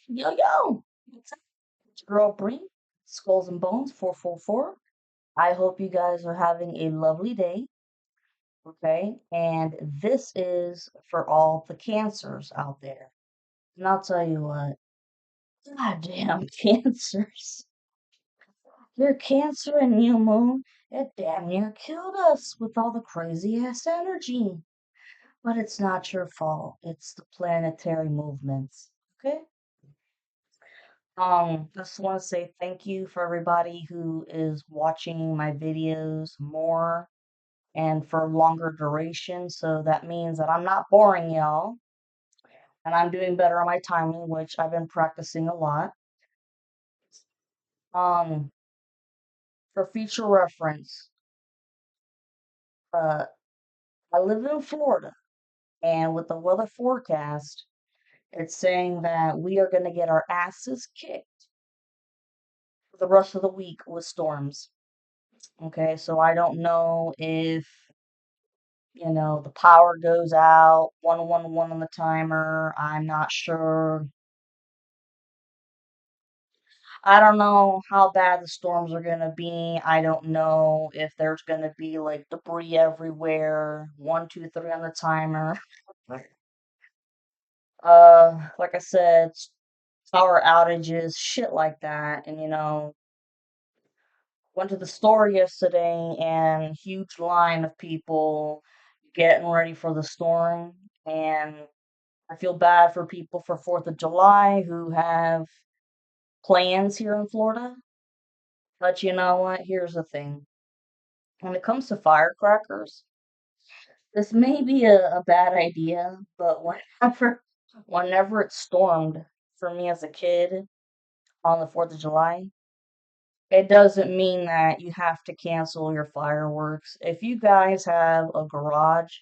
Yo, yo! What's up? It's your girl Bree, Skulls and Bones 444. I hope you guys are having a lovely day, okay? And this is for all the cancers out there. And I'll tell you what, goddamn cancers. Your cancer and new moon, it damn near killed us with all the crazy ass energy. But it's not your fault, it's the planetary movements, okay? Just want to say thank you for everybody who is watching my videos more and for longer duration. So that means that I'm not boring y'all and I'm doing better on my timing, which I've been practicing a lot. Um, for future reference, uh, I live in Florida and with the weather forecast, it's saying that we are going to get our asses kicked for the rest of the week with storms. Okay, so I don't know if the power goes out, 111 on the timer. I'm not sure. I don't know how bad the storms are going to be. I don't know if there's going to be like debris everywhere. 1, 2, 3 on the timer. Like I said, power outages, shit like that. And went to the store yesterday and huge line of people getting ready for the storm. And I feel bad for people for 4th of July who have plans here in Florida. But you know what? Here's the thing. When it comes to firecrackers, this may be a bad idea, but whenever it stormed for me as a kid on the 4th of July, it doesn't mean that you have to cancel your fireworks. If you guys have a garage,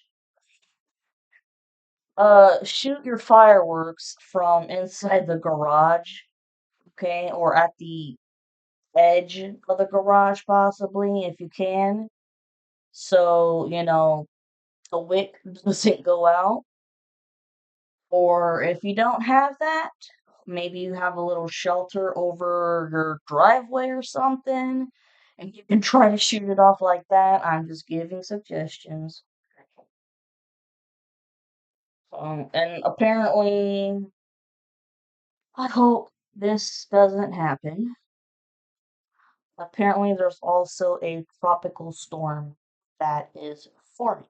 shoot your fireworks from inside the garage, okay, or at the edge of the garage possibly if you can. So, the wick doesn't go out. Or if you don't have that, maybe you have a little shelter over your driveway or something, and you can try to shoot it off like that. I'm just giving suggestions. And apparently, I hope this doesn't happen. Apparently, there's also a tropical storm that is forming.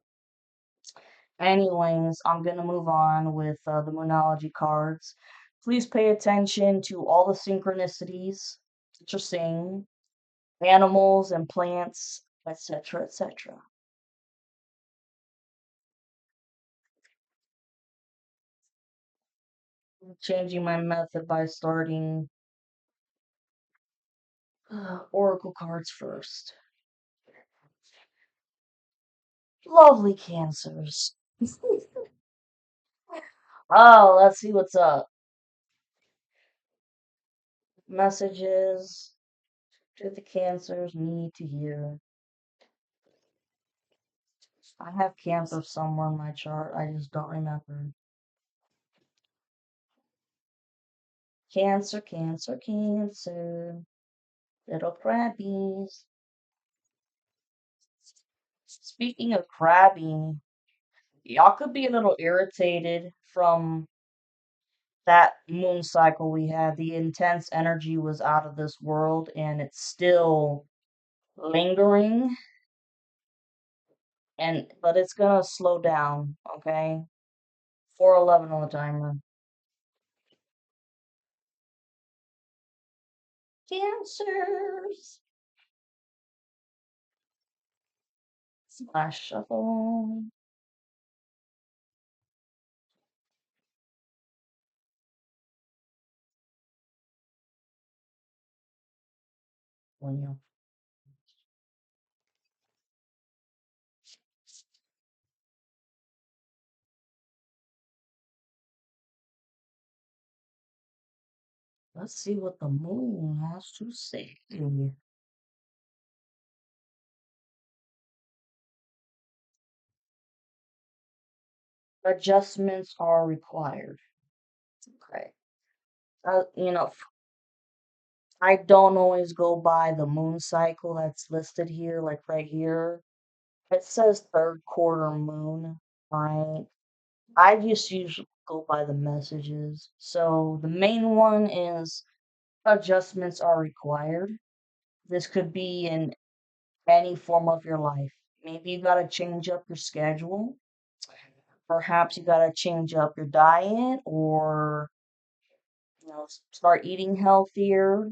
Anyways, I'm gonna move on with the Moonology cards. Please pay attention to all the synchronicities that you're seeing, animals and plants, etc., etc. Changing my method by starting oracle cards first. Lovely cancers. Oh, let's see what's up. Messages to the cancers need to hear. I have Cancer somewhere in my chart. I just don't remember. Cancer, Cancer, Cancer. Little crabbies. Speaking of crabby, y'all could be a little irritated from that moon cycle we had. The intense energy was out of this world and it's still lingering but it's gonna slow down, okay? 411 on the timer. Cancers. Slash shuffle. When you let's see what the moon has to say. Adjustments are required. Okay. I don't always go by the moon cycle that's listed here, like right here. It says third quarter moon, right? I just usually go by the messages. So the main one is adjustments are required. This could be in any form of your life. Maybe you got to change up your schedule. Perhaps you got to change up your diet or, start eating healthier.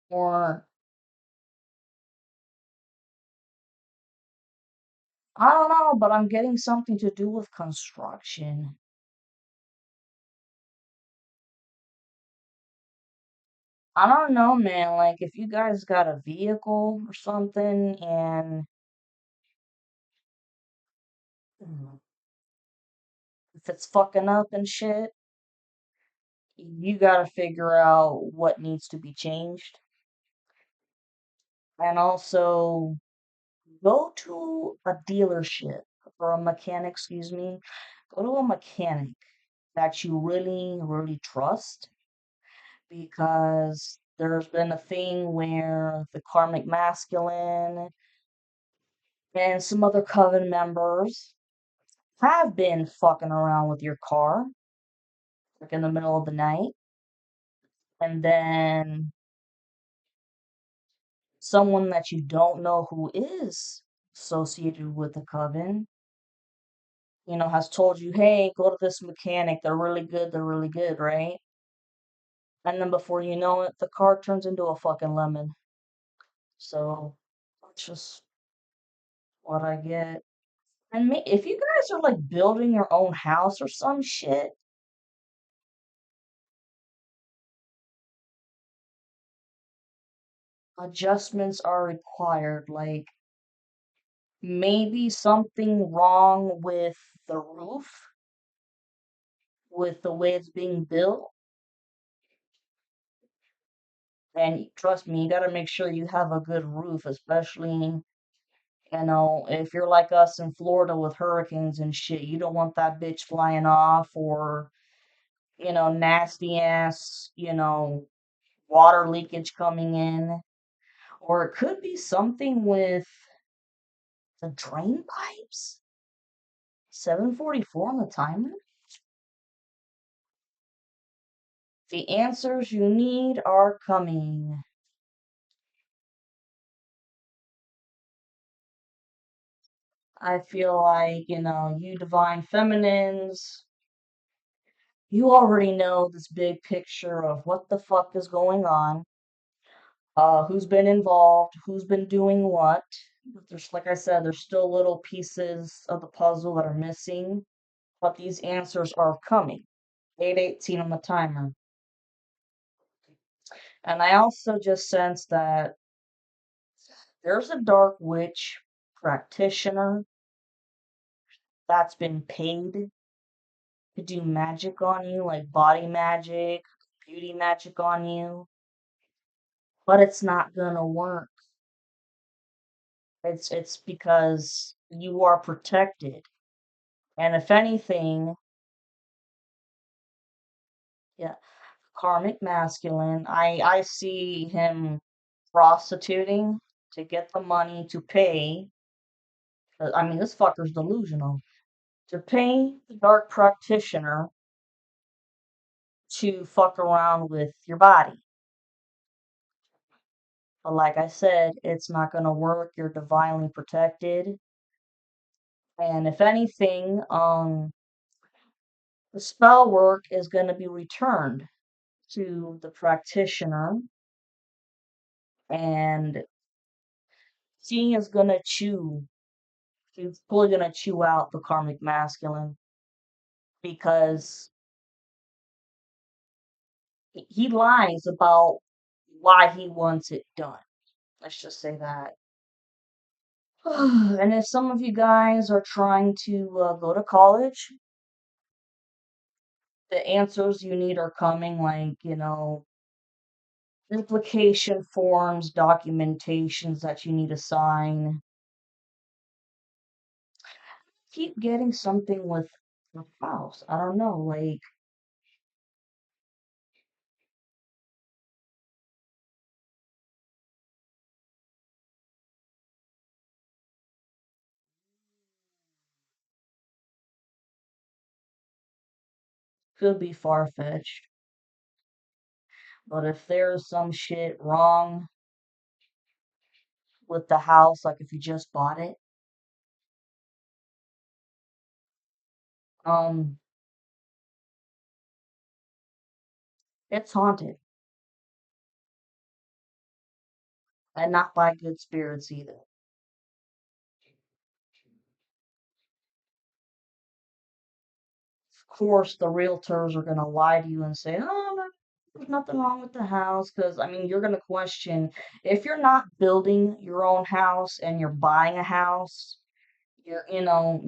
Or, I don't know, but I'm getting something to do with construction. I don't know, man. Like, if you guys got a vehicle or something and if it's fucking up and shit, you gotta figure out what needs to be changed. And also, go to a dealership or a mechanic, excuse me. Go to a mechanic that you really, really trust because there's been a thing where the karmic masculine and some other coven members have been fucking around with your car, like in the middle of the night, and then someone that you don't know who is associated with the coven, has told you, hey, go to this mechanic. They're really good, right? And then before you know it, the car turns into a fucking lemon. So that's just what I get. And if you guys are like building your own house or some shit, adjustments are required. Like maybe something wrong with the roof, with the way it's being built. And trust me, you got to make sure you have a good roof, especially, if you're like us in Florida with hurricanes and shit, you don't want that bitch flying off or, nasty ass, water leakage coming in. Or it could be something with the drain pipes. 744 on the timer. The answers you need are coming. I feel like, you divine feminines, you already know this big picture of what the fuck is going on, who's been involved, who's been doing what. But there's, like I said, there's still little pieces of the puzzle that are missing, but these answers are coming. 8:18 on the timer. And I also just sense that there's a dark witch practitioner that's been paid to do magic on you, like body magic, beauty magic on you, but it's not gonna work. It's because you are protected. And if anything, yeah, karmic masculine, I see him prostituting to get the money to pay. I mean, this fucker's delusional. To pay the dark practitioner to fuck around with your body. But like I said, it's not gonna work. You're divinely protected. And if anything, the spell work is gonna be returned to the practitioner, and she is gonna chew. She's fully gonna chew out the karmic masculine because he lies about why he wants it done. Let's just say that. And if some of you guys are trying to go to college, the answers you need are coming, like, application forms, documentations that you need to sign. keep getting something with the house. I don't know, like, could be far-fetched. But if there's some shit wrong with the house, like if you just bought it, um, it's haunted. And not by good spirits either. Of course, the realtors are gonna lie to you and say, "Oh, no, there's nothing wrong with the house," because I mean, you're gonna question if you're not building your own house and you're buying a house, you're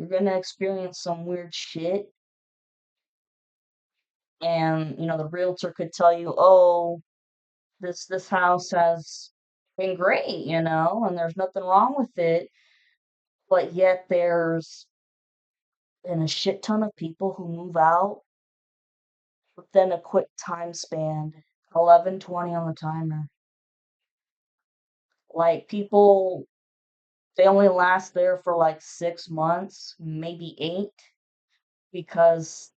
gonna experience some weird shit, and the realtor could tell you, "Oh, this house has been great, and there's nothing wrong with it," but yet there's been a shit ton of people who move out within a quick time span. 11:20 on the timer. Like people, they only last there for like 6 months, maybe eight, because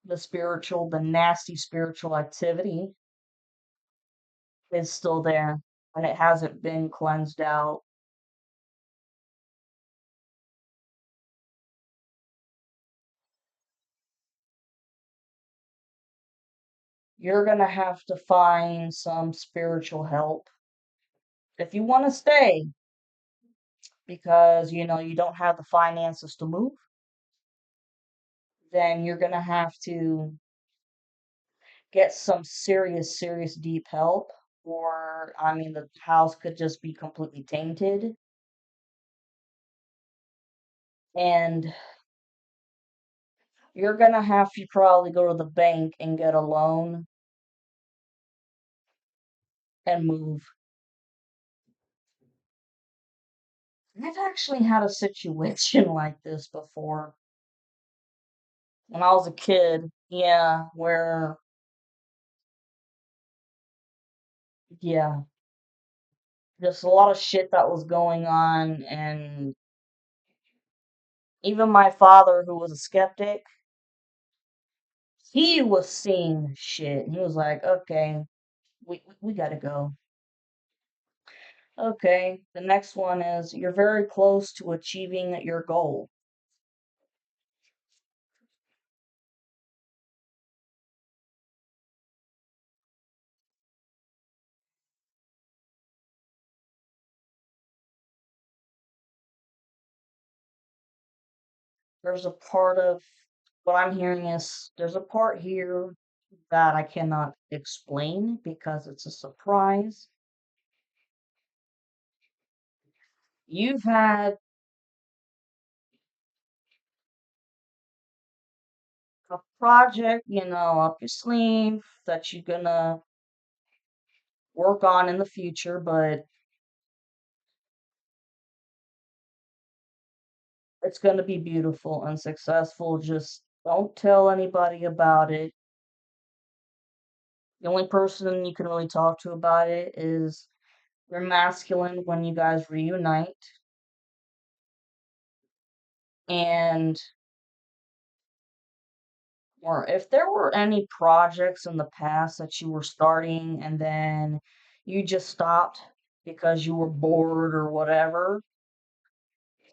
the nasty spiritual activity is still there and it hasn't been cleansed out. You're gonna have to find some spiritual help if you want to stay because you don't have the finances to move, then you're gonna have to get some serious, serious deep help, or I mean, the house could just be completely tainted, and you're gonna have to probably go to the bank and get a loan and move. I've actually had a situation like this before when I was a kid. Yeah, where, yeah, just a lot of shit that was going on, and even my father, who was a skeptic, he was seeing shit. He was like, okay, we gotta go. Okay, the next one is you're very close to achieving your goal. There's a part of what I'm hearing is there's a part here that I cannot explain because it's a surprise. You've had a project, up your sleeve that you're gonna work on in the future, but it's gonna be beautiful and successful. Just don't tell anybody about it. The only person you can really talk to about it is your masculine when you guys reunite. And or if there were any projects in the past that you were starting and then you just stopped because you were bored or whatever,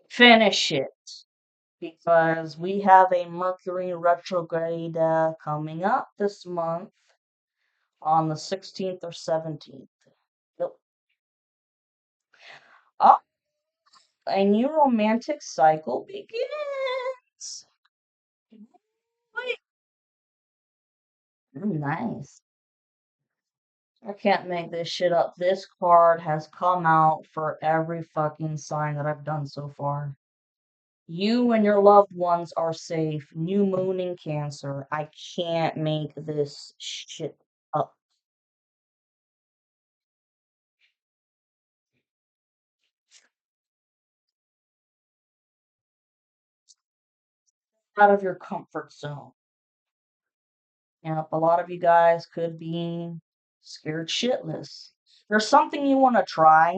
finish it because we have a Mercury retrograde coming up this month on the 16th or 17th. Yep. Oh, a new romantic cycle begins. Wait. Nice. I can't make this shit up. This card has come out for every fucking sign that I've done so far. You and your loved ones are safe. New moon in Cancer. I can't make this shit up. out of your comfort zone. A lot of you guys could be scared shitless. There's something you want to try,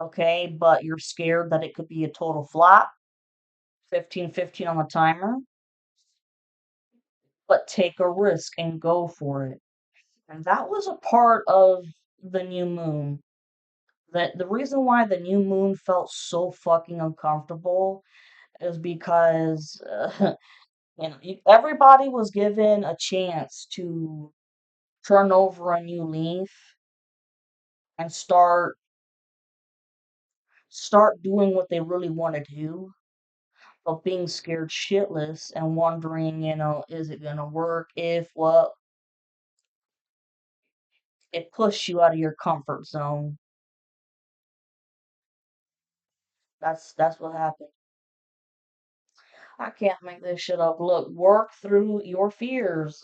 okay, but you're scared that it could be a total flop. 15-15 on the timer, but take a risk and go for it. And that was a part of the new moon. That the reason why the new moon felt so fucking uncomfortable is because everybody was given a chance to turn over a new leaf and start doing what they really want to do, but being scared shitless and wondering, is it gonna work? If what? It pushed you out of your comfort zone. That's what happened. I can't make this shit up. Look, work through your fears.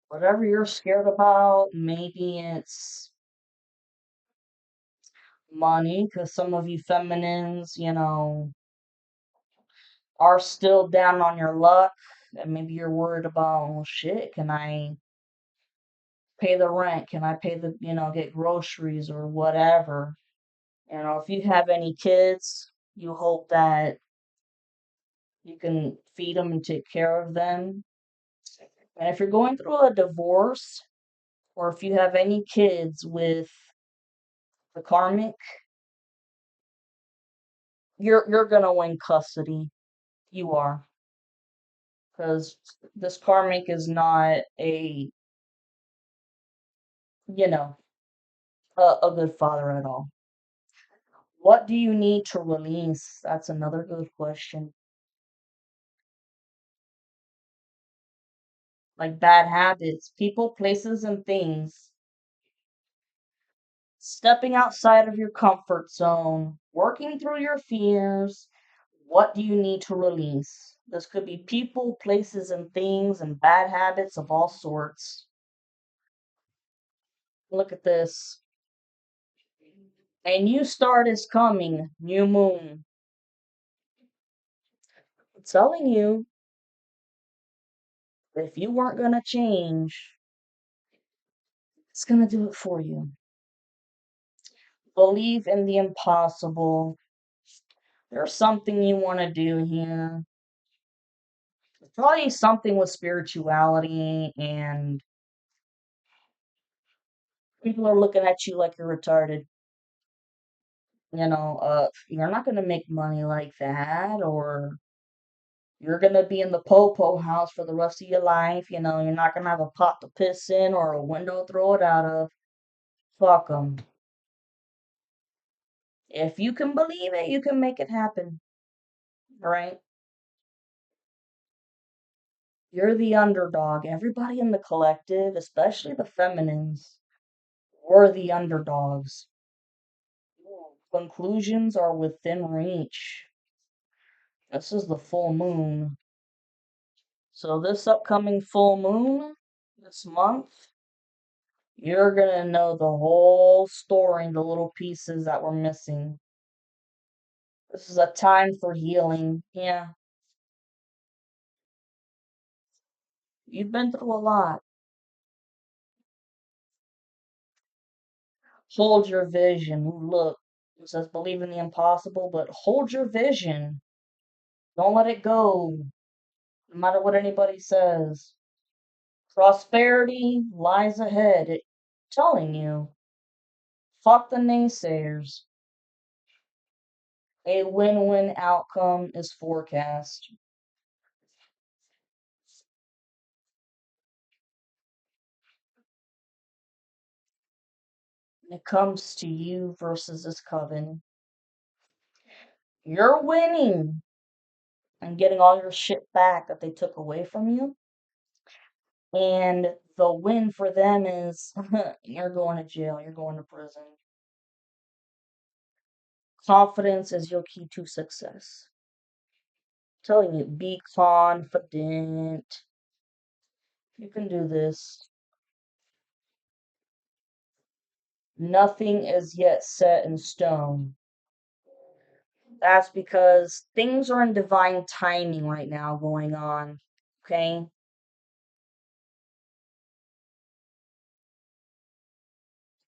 Whatever you're scared about, maybe it's money, because some of you feminines, are still down on your luck. And maybe you're worried about, well, shit, can I pay the rent? Can I pay get groceries or whatever? If you have any kids, you hope that you can feed them and take care of them. And if you're going through a divorce, or if you have any kids with the karmic, you're gonna win custody. You are, because this karmic is not you know, a good father at all. What do you need to release? That's another good question. Like bad habits, people, places, and things. Stepping outside of your comfort zone, working through your fears. What do you need to release? This could be people, places, and things, and bad habits of all sorts. Look at this. A new start is coming. New moon. I'm telling you, if you weren't going to change, it's going to do it for you. Believe in the impossible. There's something you want to do here. It's probably something with spirituality, and people are looking at you like you're retarded. You're not going to make money like that, or you're going to be in the po-po house for the rest of your life. You're not going to have a pot to piss in or a window to throw it out of. Fuck them. If you can believe it, you can make it happen. Right? You're the underdog. Everybody in the collective, especially the feminines, we're the underdogs. Conclusions are within reach. This is the full moon. So this upcoming full moon, this month, you're gonna know the whole story, the little pieces that were missing. This is a time for healing. Yeah, you've been through a lot. Hold your vision. Look, it says believe in the impossible, but hold your vision. Don't let it go, no matter what anybody says. Prosperity lies ahead. It's telling you. Fuck the naysayers. A win-win outcome is forecast. When it comes to you versus this coven, you're winning and getting all your shit back that they took away from you. And the win for them is you're going to jail, you're going to prison. Confidence is your key to success. I'm telling you, be confident. You can do this. Nothing is yet set in stone. That's because things are in divine timing right now going on. Okay?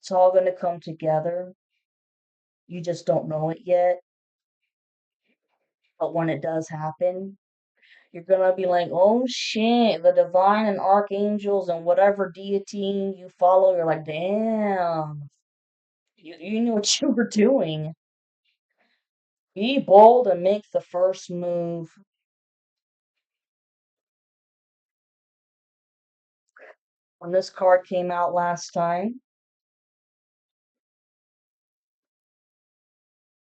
It's all going to come together. You just don't know it yet. But when it does happen, you're going to be like, oh shit, the divine and archangels and whatever deity you follow, you're like, damn, you knew what you were doing. Be bold and make the first move. When this card came out last time,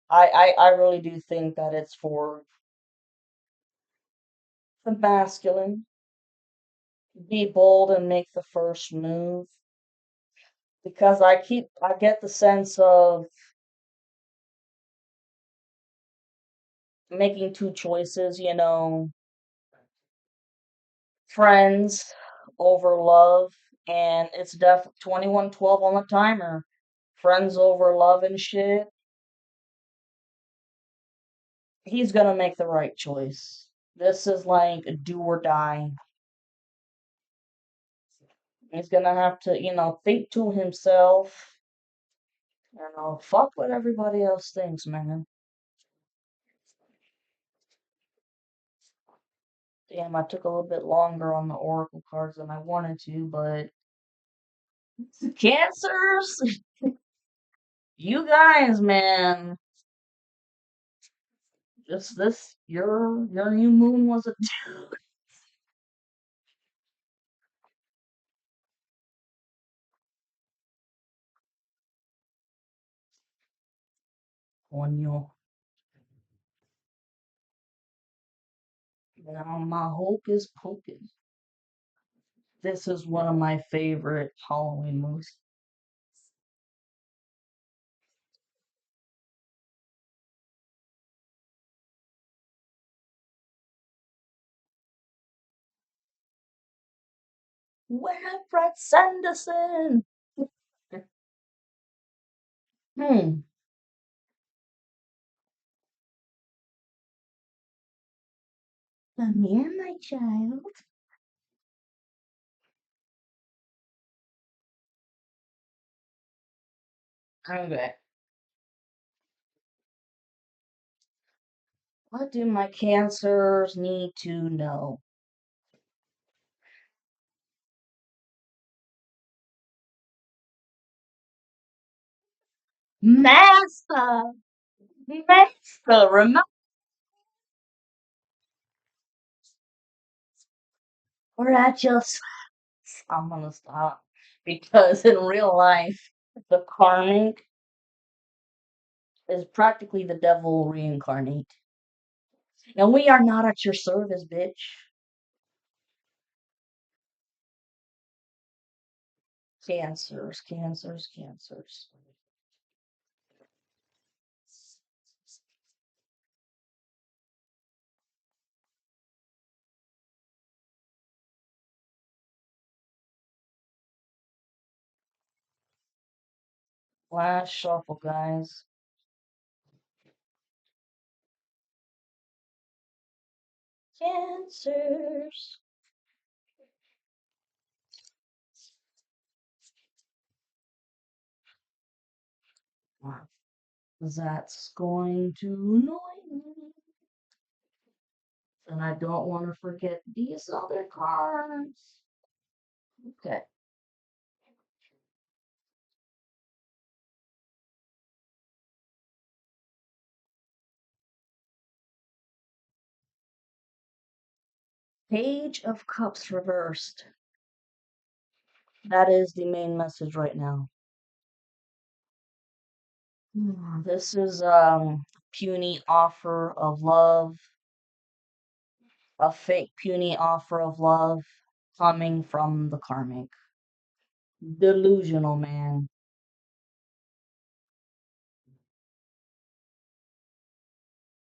I really do think that it's for the masculine. Be bold and make the first move. Because I get the sense of making two choices, friends over love, and it's 2112 on the timer. Friends over love and shit. He's gonna make the right choice. This is like do or die. He's gonna have to, think to himself, fuck what everybody else thinks, man. Damn, I took a little bit longer on the oracle cards than I wanted to, but cancers, you guys, man, just this, your new moon was a coño. Now my hocus pocus. This is one of my favorite Halloween movies. Winifred Sanderson. Hmm. Come here, my child. Okay. What do my cancers need to know? Master! Master! Remember, we're at your I'm gonna stop because in real life, the karmic is practically the devil reincarnate. And we are not at your service, bitch. Cancers, cancers, cancers. Last shuffle, guys. Cancers. That's going to annoy me. And I don't want to forget these other cards. Okay. Page of Cups reversed. That is the main message right now. This is puny offer of love, a fake puny offer of love coming from the karmic. Delusional man.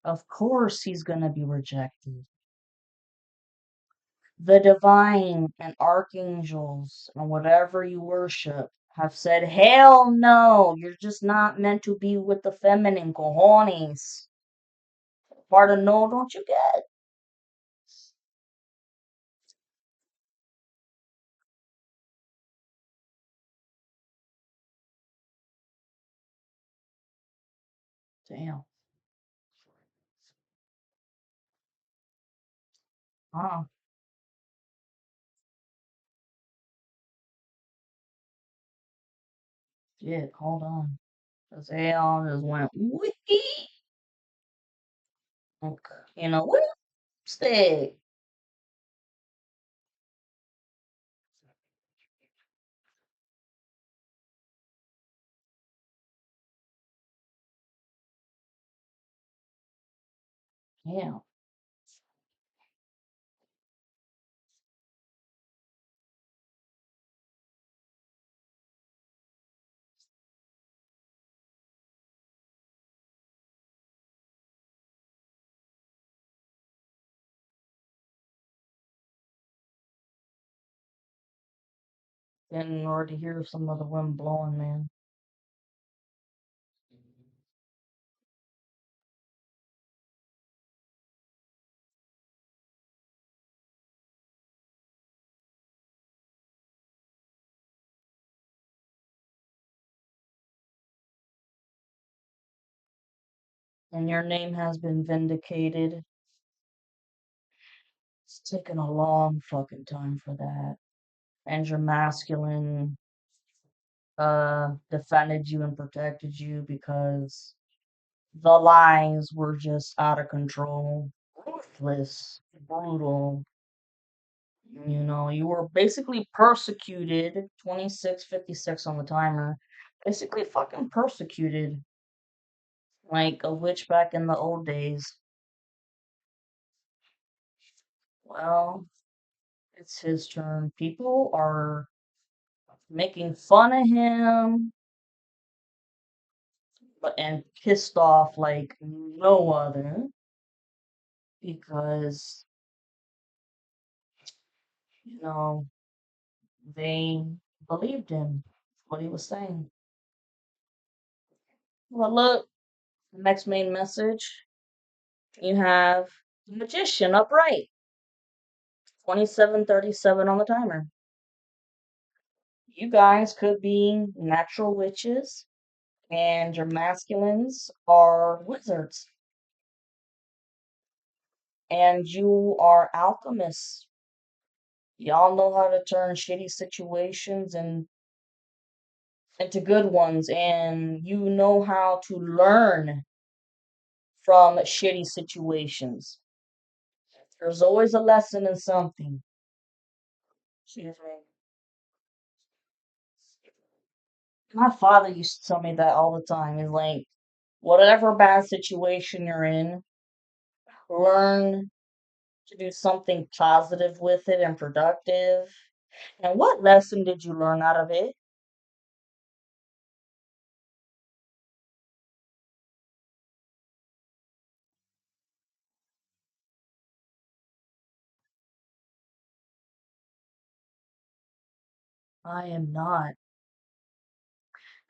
Of course he's gonna be rejected. The divine and archangels and whatever you worship have said, hell no, you're just not meant to be with the feminine cojones. Part of no, don't you get? Damn. Huh. Shit, hold on. Cause hell just went wiki. Okay. You know, whipstick. Damn. Getting already hear some of the wind blowing, man. And your name has been vindicated. It's taken a long fucking time for that. And your masculine defended you and protected you because the lies were just out of control, ruthless, brutal. You know, you were basically persecuted. 26:56 on the timer. Basically, fucking persecuted like a witch back in the old days. Well, it's his turn. People are making fun of him, but and pissed off like no other because you know they believed him what he was saying. Well, look, the next main message you have the magician upright. 27:37 on the timer. You guys could be natural witches, and your masculines are wizards, and you are alchemists. Y'all know how to turn shitty situations into good ones, and you know how to learn from shitty situations. There's always a lesson in something. Excuse me. My father used to tell me that all the time. He's like, whatever bad situation you're in, learn to do something positive with it and productive. And what lesson did you learn out of it? I am not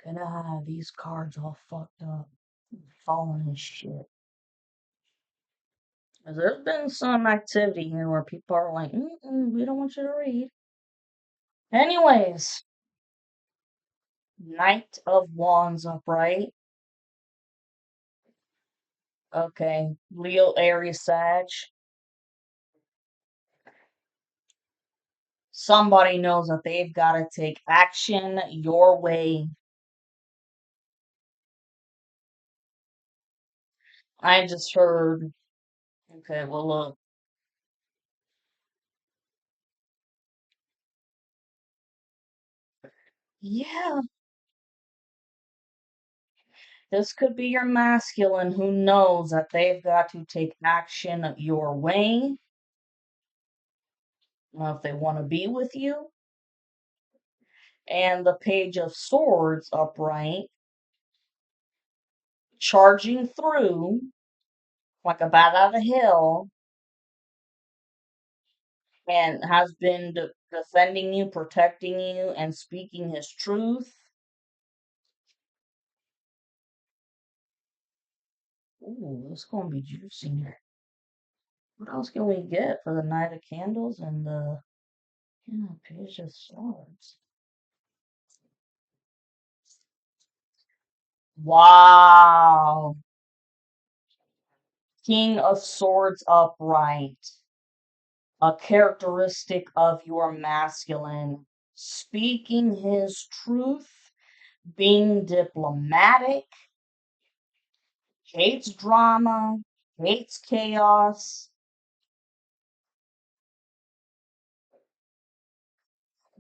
gonna have these cards all fucked up, falling and shit. 'Cause there's been some activity here where people are like, we don't want you to read. Anyways, Knight of Wands upright. Okay, Leo, Aries, Sag. Somebody knows that they've got to take action your way. I just heard. Okay, well, look. Yeah, this could be your masculine who knows that they've got to take action your way. If they want to be with you. And the Page of Swords upright, charging through like a bat out of hell, and has been defending you, protecting you, and speaking his truth. Ooh, it's gonna be juicy. What else can we get for the Night of Candles and the Page of Swords? Wow. King of Swords upright. A characteristic of your masculine. Speaking his truth, being diplomatic, hates drama, hates chaos,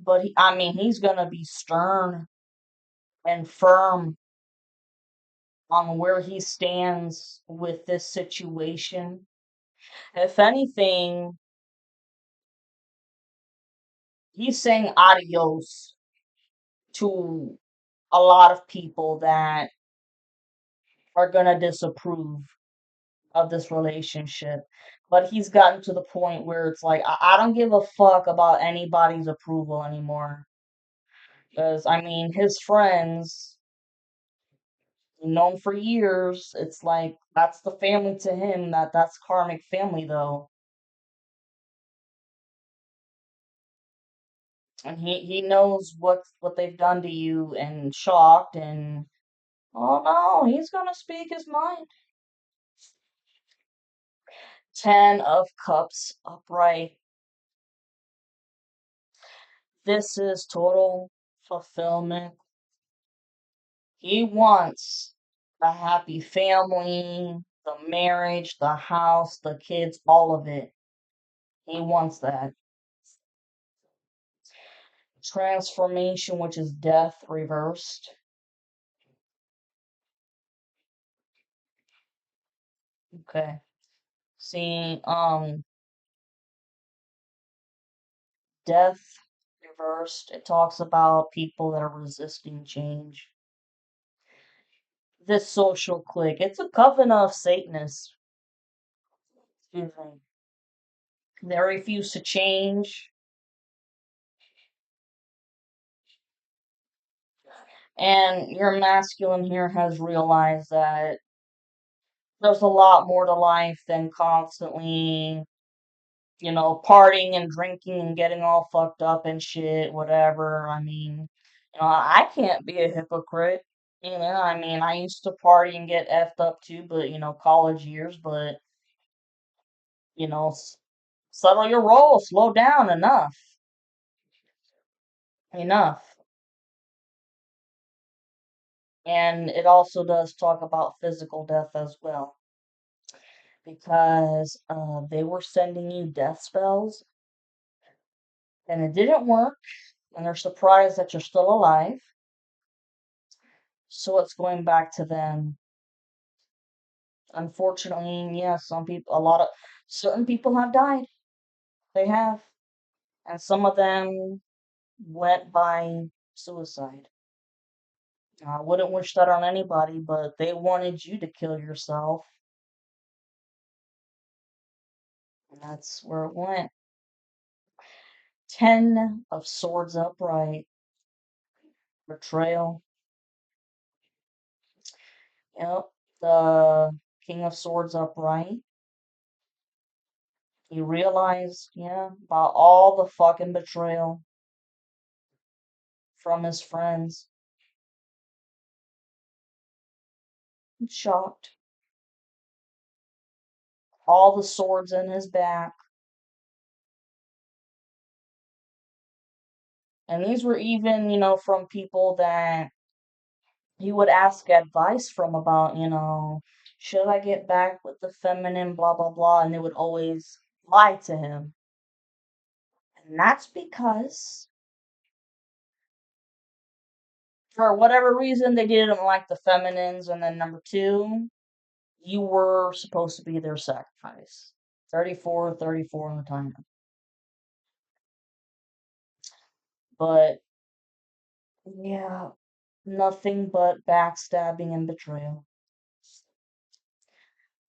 but I mean, he's gonna be stern and firm on where he stands with this situation. If anything, he's saying adios to a lot of people that are gonna disapprove of this relationship. But he's gotten to the point where it's like, I don't give a fuck about anybody's approval anymore. Because, I mean, his friends, known for years, it's like, that's the family to him, that's karmic family, though. And he knows what they've done to you and shocked and, oh no, he's gonna speak his mind. Ten of Cups upright. This is total fulfillment. He wants the happy family, the marriage, the house, the kids, all of it. He wants that. Transformation, which is death reversed. Okay. See, death reversed. It talks about people that are resisting change. This social clique, it's a coven of Satanists. Excuse me. They refuse to change. And your masculine here has realized that there's a lot more to life than constantly, partying and drinking and getting all fucked up and shit, whatever. I mean, I can't be a hypocrite. I mean, I used to party and get effed up too, but, college years, but, you know, s- settle your roll, slow down enough. Enough. And it also does talk about physical death as well, because they were sending you death spells and it didn't work, and they're surprised that you're still alive. So it's going back to them. Unfortunately, yeah, some people, certain people have died. They have. And some of them went by suicide. I wouldn't wish that on anybody, but they wanted you to kill yourself. And that's where it went. Ten of Swords upright. Betrayal. Yep. The King of Swords upright. He realized, yeah, about all the fucking betrayal from his friends. He's shocked. All the swords in his back. And these were even, from people that he would ask advice from about, should I get back with the feminine, blah, blah, blah. And they would always lie to him. And that's because, for whatever reason, they didn't like the feminines. And then number two, you were supposed to be their sacrifice. 34, 34 in the time. But yeah, nothing but backstabbing and betrayal.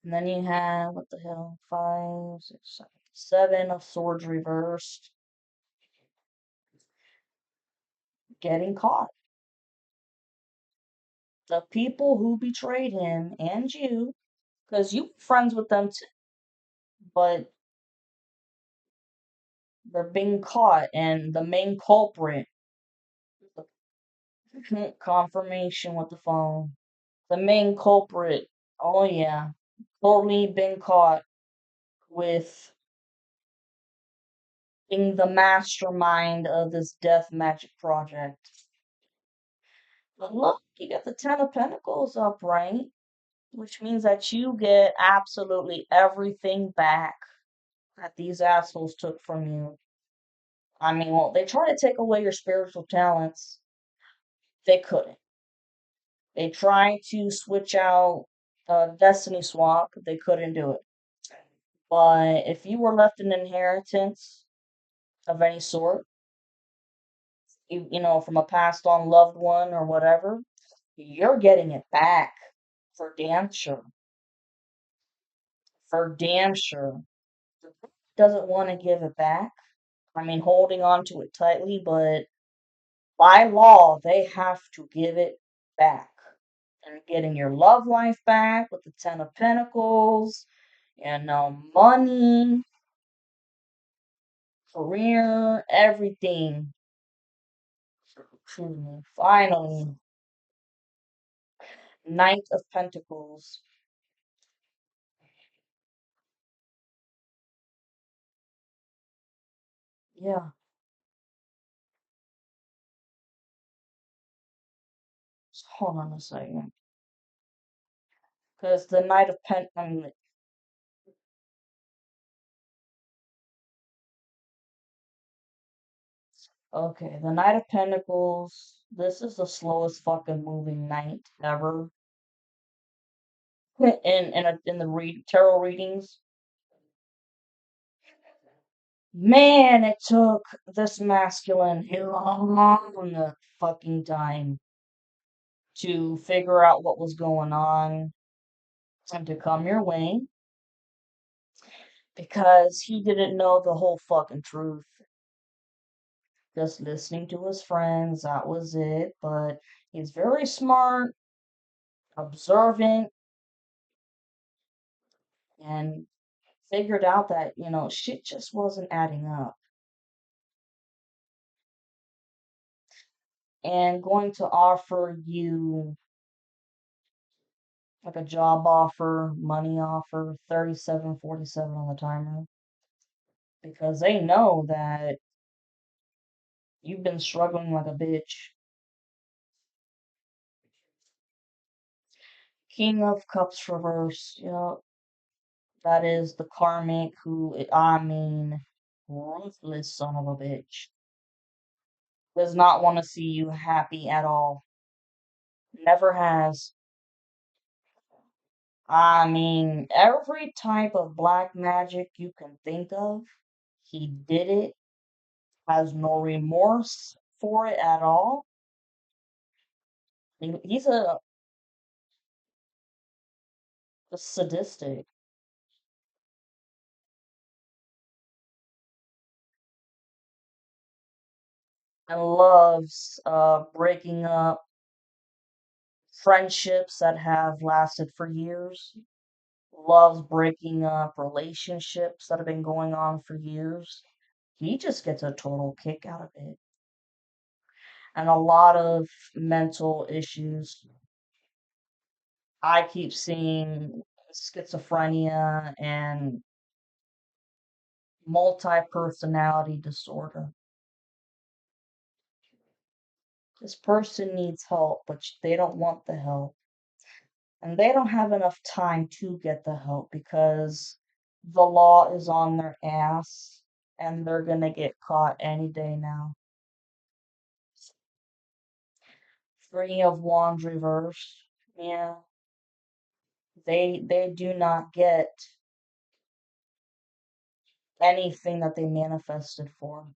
And then you have, what the hell, 5, 6, 7 of swords reversed. Getting caught. The people who betrayed him and you Because you friends with them too, but they're being caught, and the main culprit, confirmation with the phone. The main culprit, oh yeah, totally been caught with being the mastermind of this death magic project. But look, you got the Ten of Pentacles upright, which means that you get absolutely everything back that these assholes took from you. I mean, well, they try to take away your spiritual talents. They couldn't. They tried to switch out Destiny Swap. They couldn't do it. But if you were left an inheritance of any sort, you know, from a passed on loved one or whatever, you're getting it back for damn sure. For damn sure. Doesn't want to give it back. I mean, holding on to it tightly, but by law, they have to give it back. And getting your love life back with the Ten of Pentacles, and money, career, everything. Excuse me. Finally, Knight of Pentacles. Yeah, hold on a second. Because the Knight of I mean, okay, the Knight of Pentacles. This is the slowest fucking moving knight ever. In the tarot readings. Man, it took this masculine a long fucking time to figure out what was going on and to come your way because he didn't know the whole fucking truth. Just listening to his friends, that was it. But he's very smart, observant, and figured out that, shit just wasn't adding up. And going to offer you like a job offer, money offer, 37.47 on the timer, because they know that you've been struggling like a bitch. King of Cups reverse, that is the karmic who, I mean, ruthless son of a bitch. Does not want to see you happy at all. Never has. I mean, every type of black magic you can think of, he did it, has no remorse for it at all. He's a sadistic and loves breaking up friendships that have lasted for years. Loves breaking up relationships that have been going on for years. He just gets a total kick out of it. And a lot of mental issues. I keep seeing schizophrenia and multi-personality disorder. This person needs help, but they don't want the help. And they don't have enough time to get the help because the law is on their ass and they're gonna get caught any day now. Three of Wands reversed. Yeah. They do not get anything that they manifested for.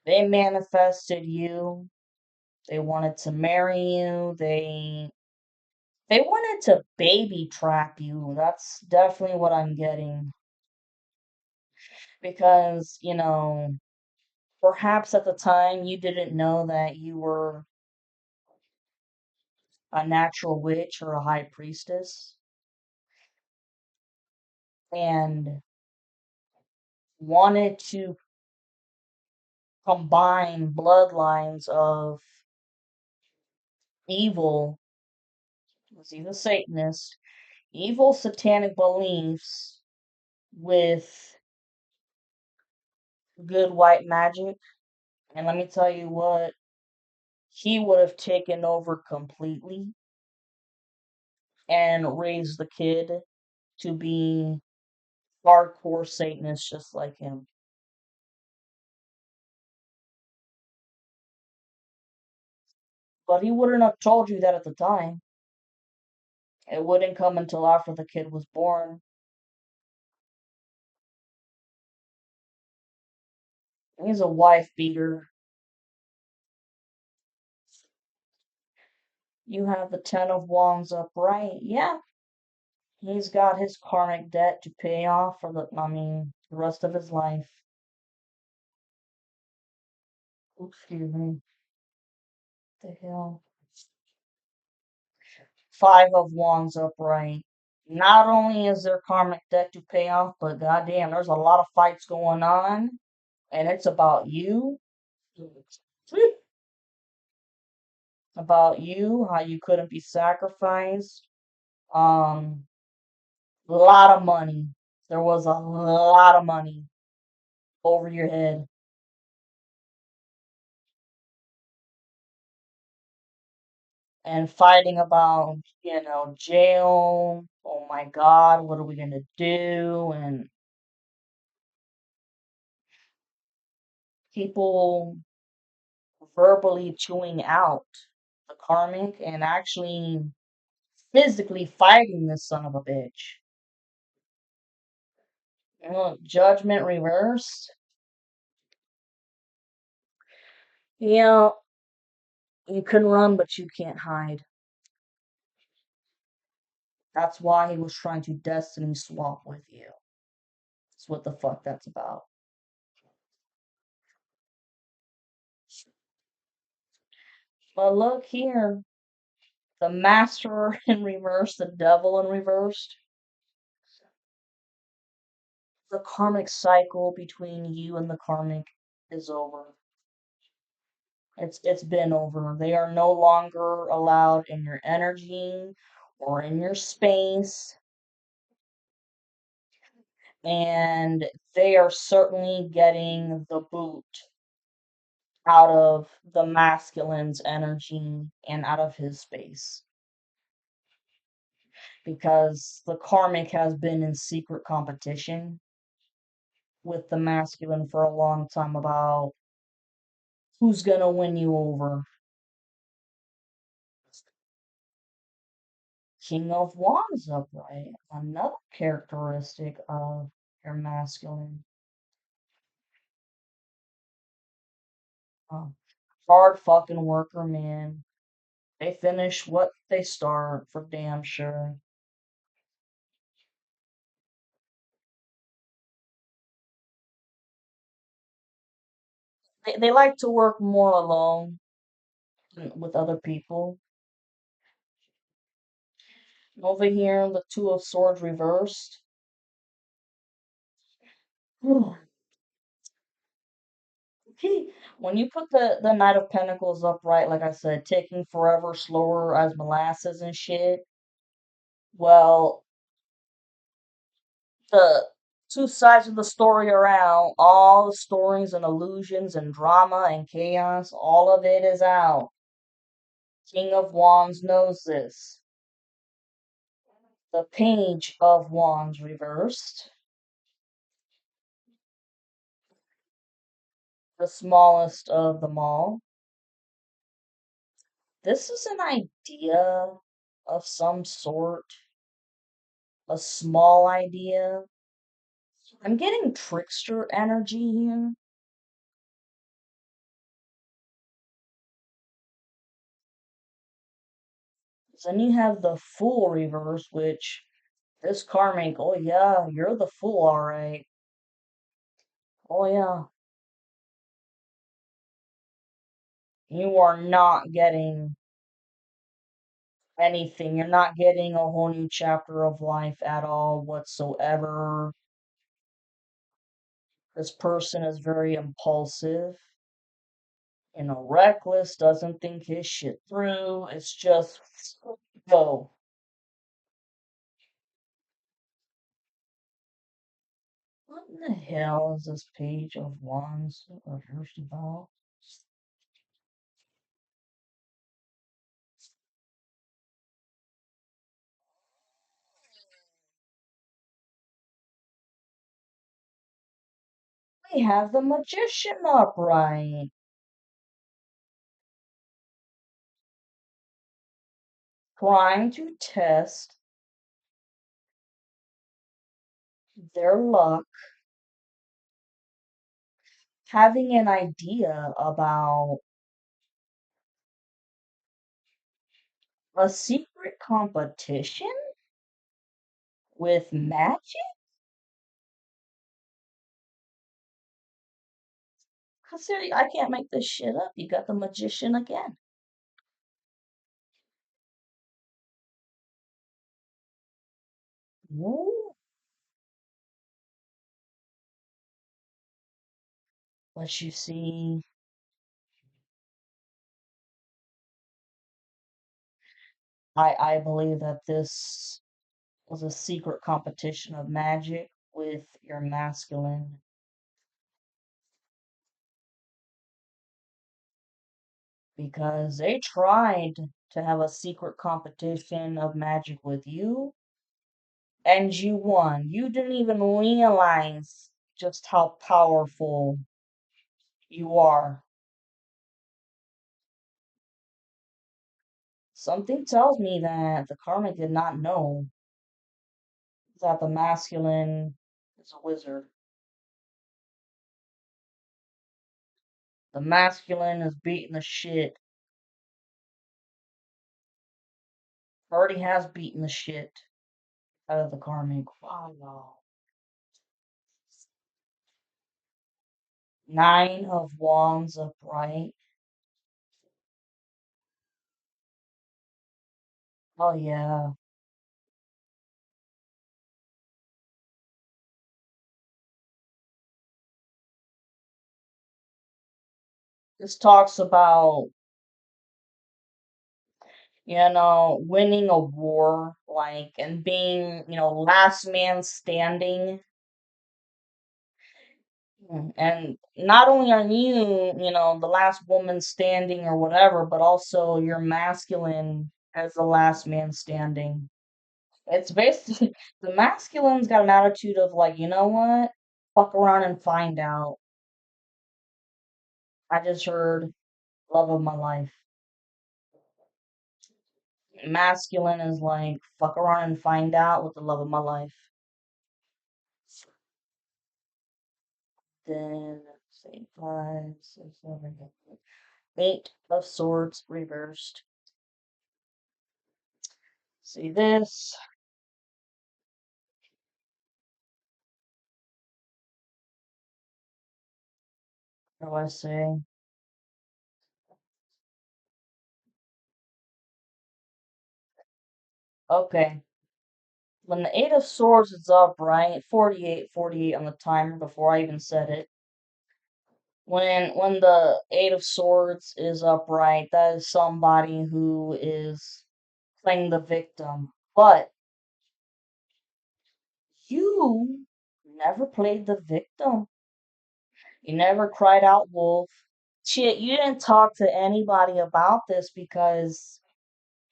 They manifested you. They wanted to marry you. They wanted to baby trap you. That's definitely what I'm getting. Because, perhaps at the time you didn't know that you were a natural witch or a high priestess. and wanted to combine bloodlines of evil, was he the Satanist, evil satanic beliefs with good white magic. And let me tell you what, he would have taken over completely and raised the kid to be hardcore Satanists just like him. But he wouldn't have told you that at the time. It wouldn't come until after the kid was born. He's a wife beater. You have the Ten of Wands upright. Yeah, he's got his karmic debt to pay off for the rest of his life. Oops, excuse me. The hell? Five of Wands upright. Not only is there karmic debt to pay off, but goddamn, there's a lot of fights going on, and it's about you. About you, how you couldn't be sacrificed. Um, a lot of money. There was a lot of money over your head. And fighting about, jail. Oh my God, what are we gonna do? And people verbally chewing out the karmic and actually physically fighting this son of a bitch. Judgment reversed. You know, you can run, but you can't hide. That's why he was trying to destiny swap with you. That's what the fuck that's about. But look here, the master in reverse, the devil in reversed. The karmic cycle between you and the karmic is over. It's been over. They are no longer allowed in your energy or in your space, and they are certainly getting the boot out of the masculine's energy and out of his space because the karmic has been in secret competition with the masculine for a long time about who's gonna win you over. King of Wands upright, another characteristic of your masculine. Uh, hard fucking worker, man. They finish what they start for damn sure. They like to work more alone than with other people. Over here, the Two of Swords reversed. When you put the Knight of Pentacles upright, like I said, taking forever, slower as molasses and shit, well, the two sides of the story around, all the stories and illusions and drama and chaos, all of it is out. King of Wands knows this. The Page of Wands reversed. The smallest of them all. This is an idea of some sort, a small idea. I'm getting trickster energy here. Then you have the Fool reverse, which this karmic, oh yeah, you're the fool, alright. Oh yeah, you are not getting anything. You're not getting a whole new chapter of life at all whatsoever. This person is very impulsive, reckless, doesn't think his shit through. It's just go. What in the hell is this page of wands reversed about? We have the magician upright, trying to test their luck, having an idea about a secret competition with magic? Cause I can't make this shit up. You got the magician again. Ooh, but you see, I believe that this was a secret competition of magic with your masculine because they tried to have a secret competition of magic with you and you won. You didn't even realize just how powerful you are. Something tells me that the karmic did not know that the masculine is a wizard. The masculine is beating the shit. Already has beaten the shit out of the karmic. Wow. Nine of wands upright. Oh yeah. This talks about, winning a war, like, and being, last man standing. And not only are you, the last woman standing or whatever, but also you're masculine as the last man standing. It's basically the masculine's got an attitude of like, you know what? Fuck around and find out. I just heard love of my life. Masculine is like, fuck around and find out with the love of my life. Then, say, five, six, seven, eight. Eight of swords reversed. See this? What do I say? Okay. When the eight of swords is up, right? 48, 48 on the timer before I even said it. When the eight of swords is upright, that is somebody who is playing the victim. But you never played the victim. You never cried out wolf. Shit, you didn't talk to anybody about this because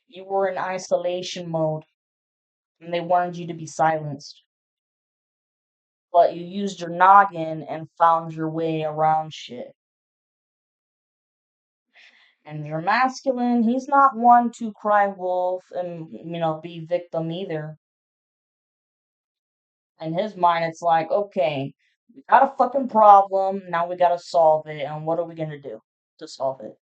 you were in isolation mode and they wanted you to be silenced. But you used your noggin and found your way around shit. And your masculine, he's not one to cry wolf and, be victim either. In his mind, it's like, okay, we got a fucking problem. Now we gotta solve it. And what are we gonna do to solve it?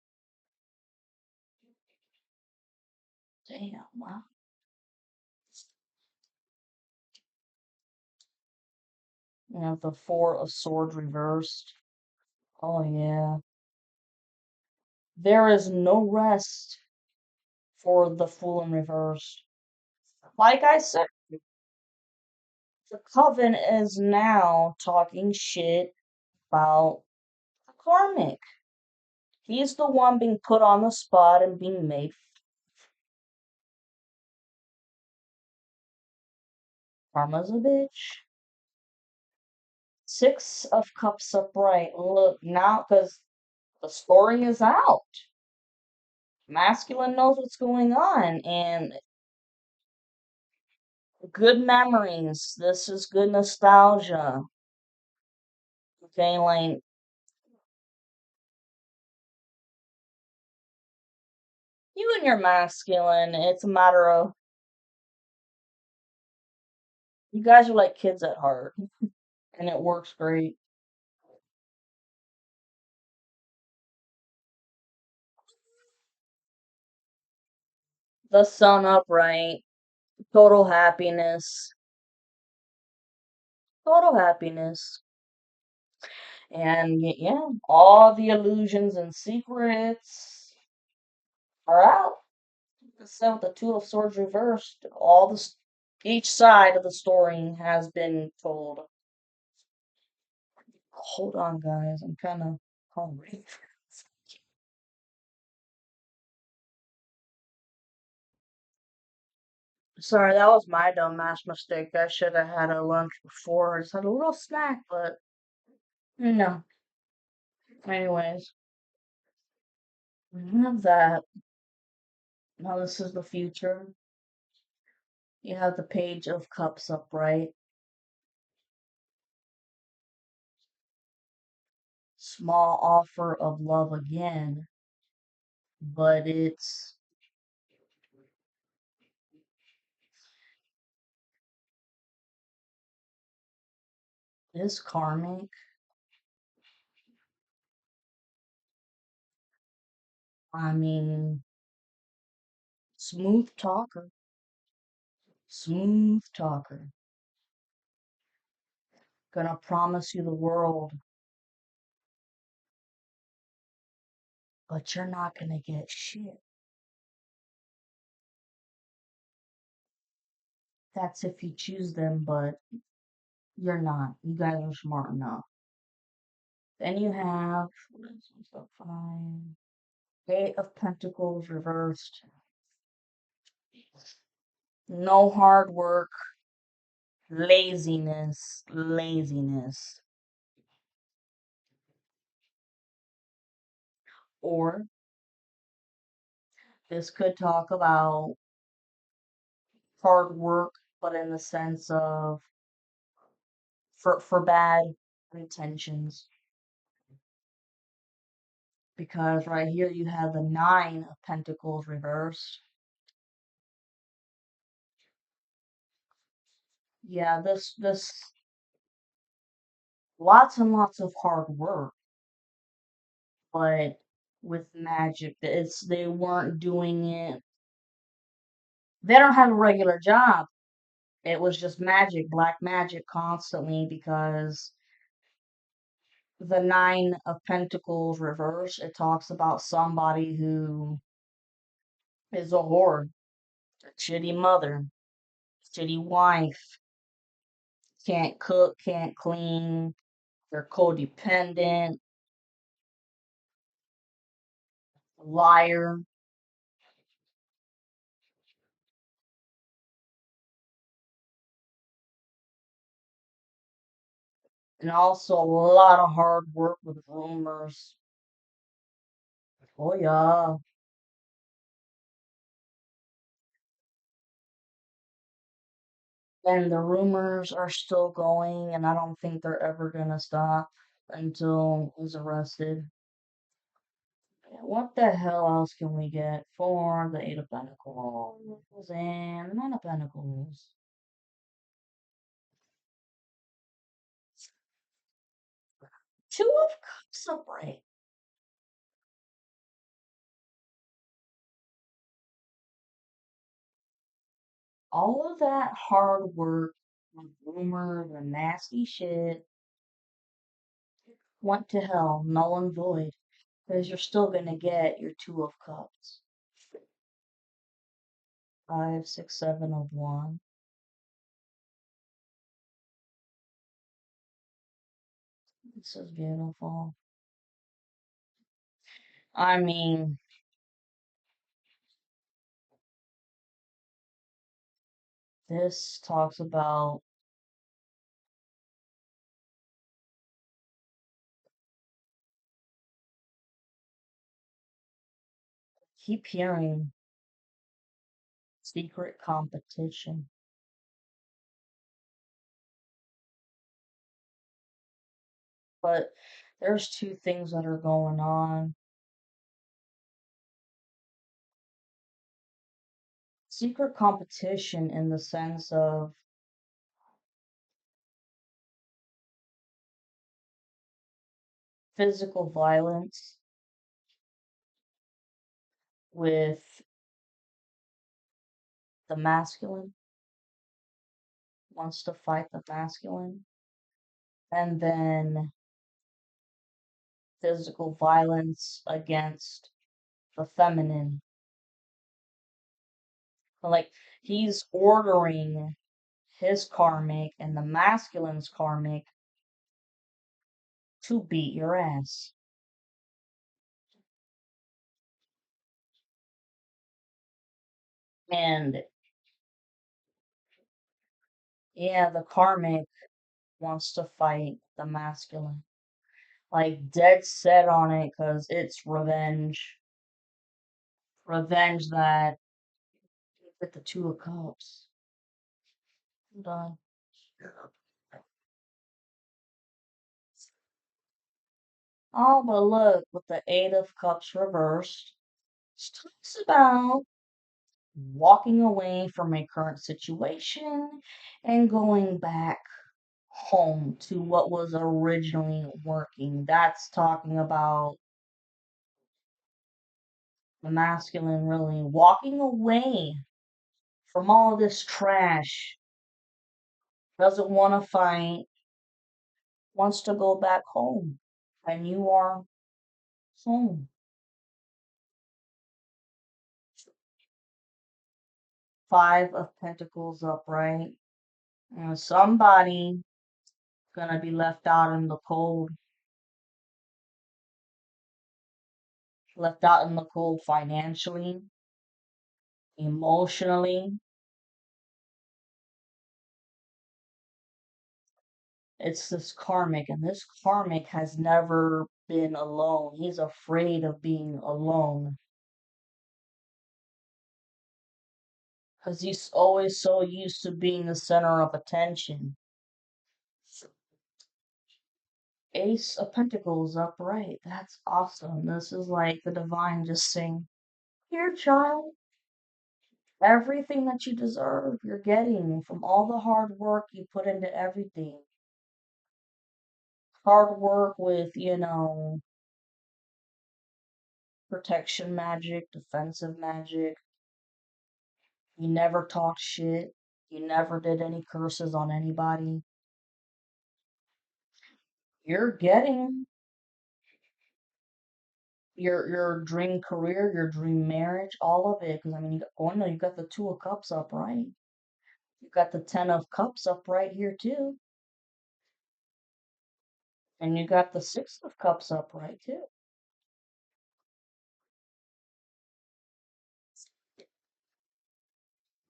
Damn, wow. You have the four of swords reversed. Oh, yeah. There is no rest for the Fool in Reverse. Like I said, the Coven is now talking shit about the Karmic. He's the one being put on the spot and being made Karma's a bitch. Six of Cups upright. Look, now, because the story is out. Masculine knows what's going on, and good memories. This is good nostalgia. Okay, like, you and your masculine, it's a matter of, you guys are like kids at heart, and it works great. The sun upright, total happiness, total happiness. And yeah, all the illusions and secrets are out. So with the Two of Swords reversed, each side of the story has been told. Hold on, guys, I'm kind of hungry. Sorry, that was my dumbass mistake. I should have had a lunch before. I just had a little snack, but no. Anyways, we have that. Now this is the future. You have the Page of Cups upright. Small offer of love again, but it's karmic. I mean, smooth talker, smooth talker. Gonna promise you the world, but you're not gonna get shit. That's if you choose them, but you're not. You guys are smart enough. Then you have fine. Eight of Pentacles reversed. No hard work, laziness, laziness. Or this could talk about hard work, but in the sense of for bad intentions. Because right here you have the Nine of Pentacles reversed. Yeah, this lots and lots of hard work, but with magic. They weren't doing it. They don't have a regular job. It was just magic, black magic constantly because the Nine of Pentacles reverse, it talks about somebody who is a whore, a shitty mother, shitty wife, can't cook, can't clean, they're codependent, liar, and also a lot of hard work with rumors. Oh yeah. And the rumors are still going, and I don't think they're ever gonna stop until he's arrested. What the hell else can we get for the Eight of Pentacles and Nine of Pentacles? Two of Cups upright. All of that hard work and rumors and nasty shit went to hell, null and void, because you're still gonna get your Two of Cups. Five, six, seven of one. This is beautiful. I mean, this talks about keep hearing secret competition. But there's two things that are going on. Secret competition in the sense of physical violence with the masculine, wants to fight the masculine, and then physical violence against the feminine. Like he's ordering his karmic and the masculine's karmic to beat your ass. And yeah, the karmic wants to fight the masculine. Like dead set on it because it's revenge. Revenge that with the Two of Cups. Hold on. Oh, but look, with the Eight of Cups reversed, it talks about walking away from a current situation and going back home to what was originally working. That's talking about the masculine really walking away from all this trash, doesn't want to fight, wants to go back home. And you are home. Five of Pentacles upright. Somebody gonna be left out in the cold. Left out in the cold financially, emotionally. It's this karmic, and this karmic has never been alone. He's afraid of being alone because he's always so used to being the center of attention. Ace of Pentacles upright. That's awesome. This is like the divine just saying, here, child, everything that you deserve, you're getting from all the hard work you put into everything. Hard work with, protection magic, defensive magic. You never talked shit. You never did any curses on anybody. You're getting your dream career, your dream marriage, all of it. Because I mean, oh no, you got the Two of Cups up, right? You got the Ten of Cups up right here too, and you got the Six of Cups up right too.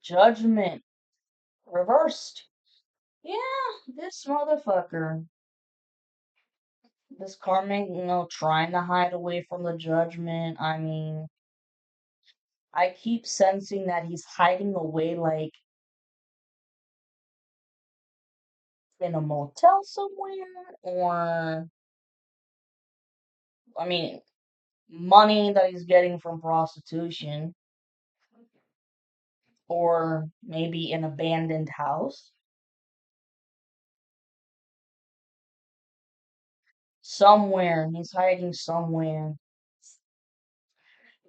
Judgment reversed. Yeah, this motherfucker, this karmic, trying to hide away from the judgment. I mean, I keep sensing that he's hiding away like in a motel somewhere, or I mean, money that he's getting from prostitution, or maybe an abandoned house. Somewhere, he's hiding somewhere.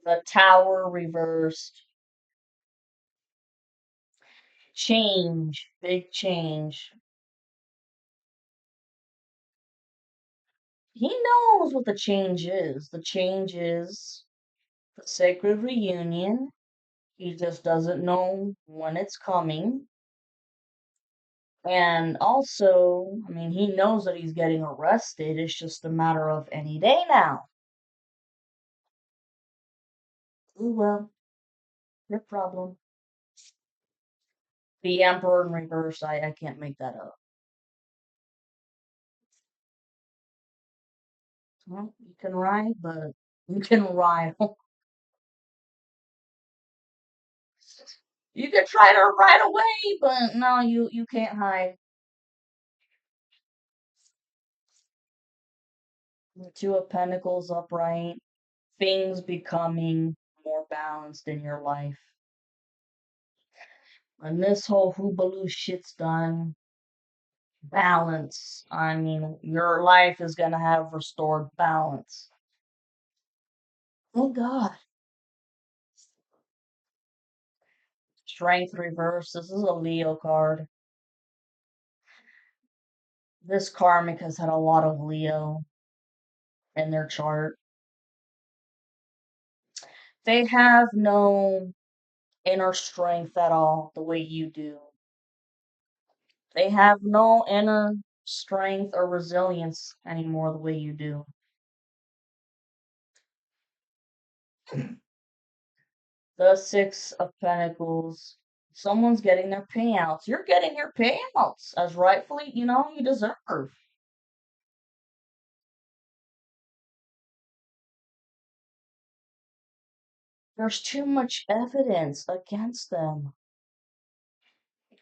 The Tower reversed. Change, big change. He knows what the change is. The change is the sacred reunion. He just doesn't know when it's coming. And also, I mean, he knows that he's getting arrested. It's just a matter of any day now. Oh well, your problem. The Emperor in reverse, I can't make that up. Well, you can ride, but you can ride. You can try to ride away, but no, you can't hide. The Two of Pentacles upright. Things becoming more balanced in your life. When this whole hoobaloo shit's done, balance. I mean, your life is gonna have restored balance. Thank God. Strength reverse. This is a Leo card. This karmic has had a lot of Leo in their chart. They have no inner strength at all the way you do. They have no inner strength or resilience anymore the way you do. The Six of Pentacles. Someone's getting their payouts. You're getting your payouts as rightfully, you deserve. There's too much evidence against them.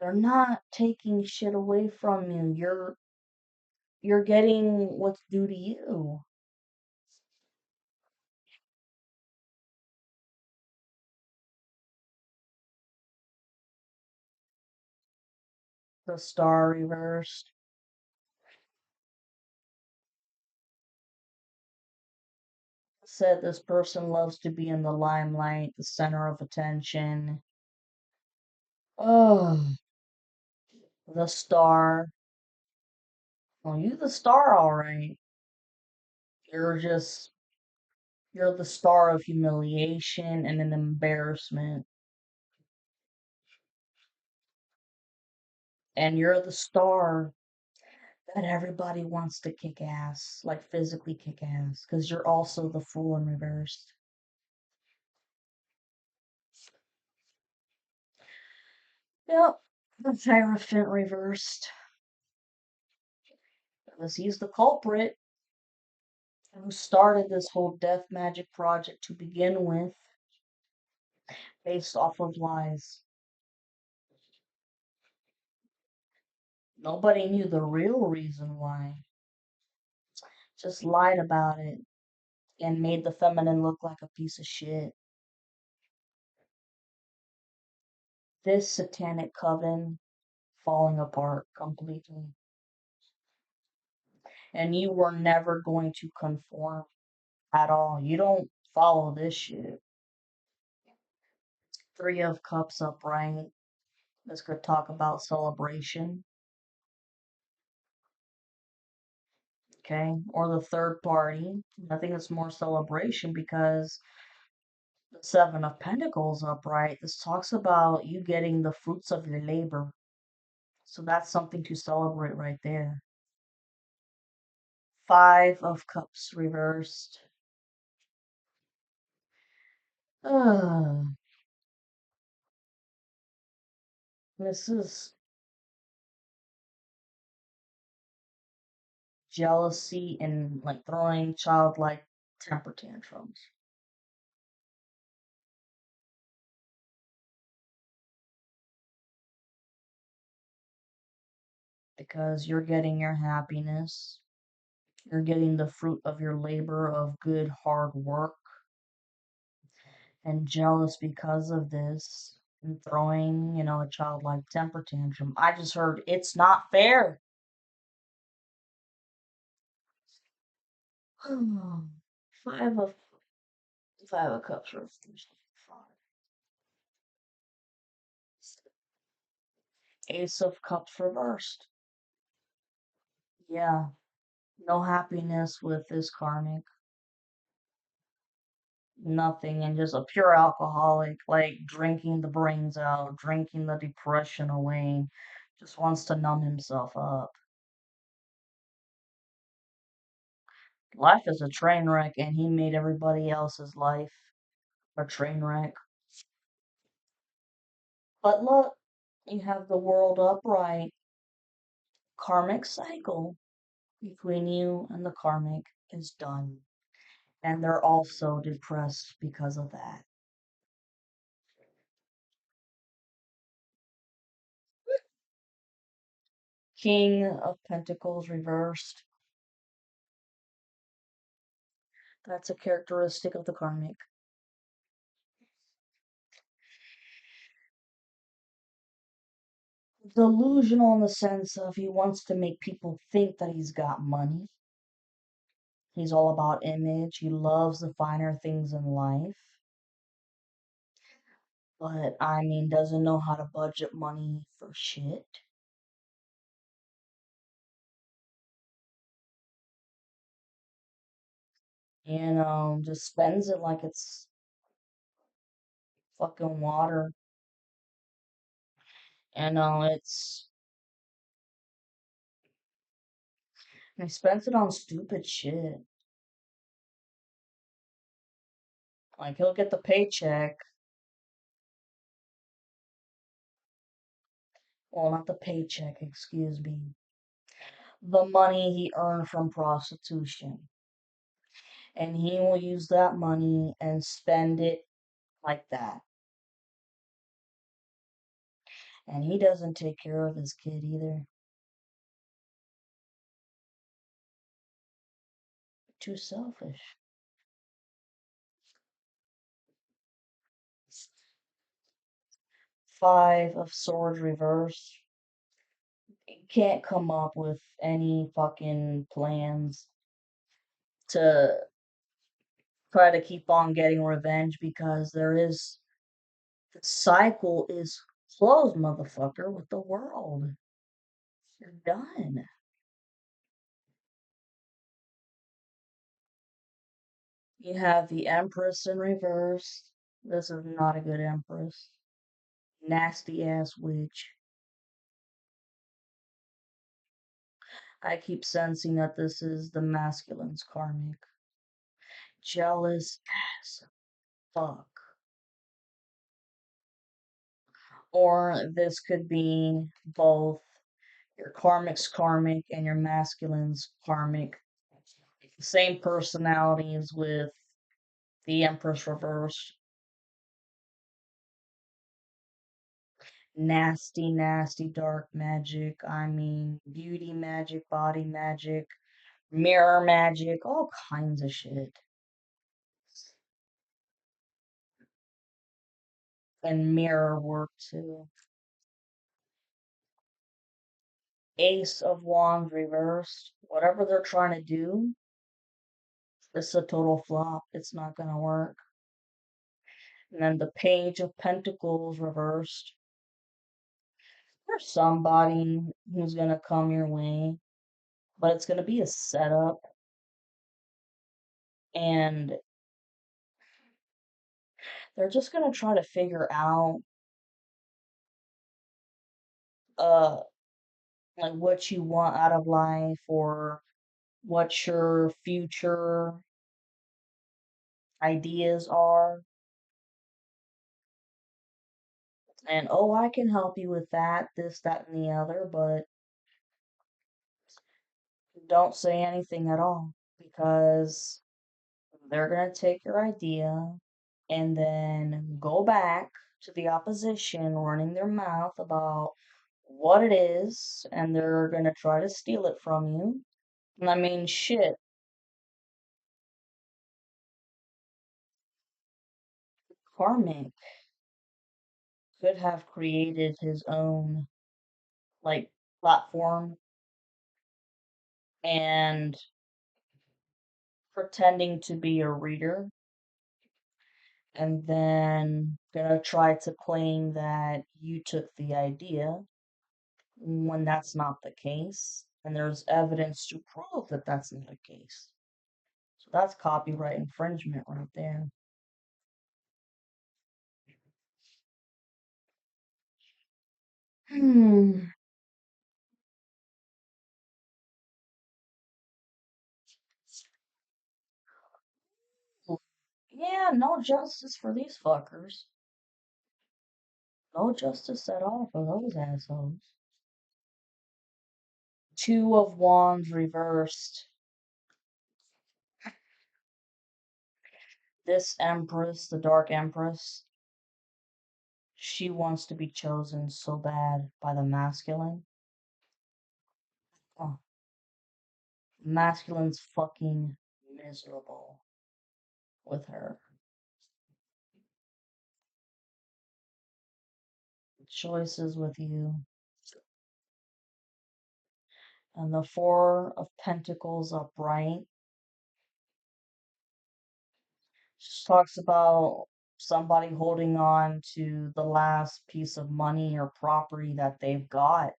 They're not taking shit away from you. You're getting what's due to you. The Star reversed. Said this person loves to be in the limelight, the center of attention. Oh, the Star. Well, you the star, all right. You're just you're the star of humiliation and an embarrassment. And you're the star that everybody wants to kick ass, like physically kick ass, because you're also the fool in reverse. Yep, the Hierophant reversed. Because he's the culprit who started this whole death magic project to begin with, based off of lies. Nobody knew the real reason why. Just lied about it and made the feminine look like a piece of shit. This satanic coven falling apart completely. And you were never going to conform at all. You don't follow this shit. Three of Cups upright. This could talk about celebration. Okay. Or the third party. I think it's more celebration because the Seven of Pentacles upright. This talks about you getting the fruits of your labor. So that's something to celebrate right there. Five of Cups reversed. This is jealousy and like throwing childlike temper tantrums. Because you're getting your happiness. You're getting the fruit of your labor of good hard work. And jealous because of this. And throwing, a childlike temper tantrum. I just heard it's not fair. Five of Five of Cups reversed. Ace of Cups reversed. Yeah, no happiness with this karmic. nothing and just a pure alcoholic, like drinking the brains out, drinking the depression away, just wants to numb himself up. Life is a train wreck, and he made everybody else's life a train wreck. But look, you have the world upright. Karmic cycle between you and the karmic is done. And they're also depressed because of that. King of Pentacles reversed. That's a characteristic of the karmic. Delusional in the sense of he wants to make people think that he's got money. He's all about image. He loves the finer things in life. But, I mean, doesn't know how to budget money for shit. Just spends it like it's fucking water. It's he spends it on stupid shit. Like he'll get the paycheck, well, not the paycheck, excuse me, the money he earned from prostitution, and he will use that money and spend it like that. And he doesn't take care of his kid either. Too selfish. Five of Swords reversed. Can't come up with any fucking plans to try to keep on getting revenge because the cycle is closed, motherfucker, with the world. You're done. You have the Empress in reverse. This is not a good Empress. Nasty ass witch. I keep sensing that this is the masculine's karmic. Jealous as fuck. Or this could be both your karmic's karmic and your masculine's karmic. Same personalities with the Empress reversed. Nasty, nasty dark magic. I mean, beauty magic, body magic, mirror magic, all kinds of shit. And mirror work too. Ace of Wands reversed. Whatever they're trying to do, it's a total flop. It's not gonna work. And then the Page of Pentacles reversed. There's somebody who's gonna come your way, but it's gonna be a setup. And they're just gonna try to figure out uh like what you want out of life or what your future ideas are. And oh, I can help you with that, this, that, and the other, but don't say anything at all because they're going to take your idea and then go back to the opposition running their mouth about what it is and they're going to try to steal it from you. And I mean, shit, Karmic could have created his own like platform and pretending to be a reader and then gonna try to claim that you took the idea when that's not the case and there's evidence to prove that that's not the case. So that's copyright infringement right there. Hmm. Yeah, no justice for these fuckers. No justice at all for those assholes. Two of Wands reversed. This Empress, the Dark Empress, she wants to be chosen so bad by the masculine. Oh, masculine's fucking miserable with her. Choices with you. And the Four of Pentacles upright just talks about somebody holding on to the last piece of money or property that they've got.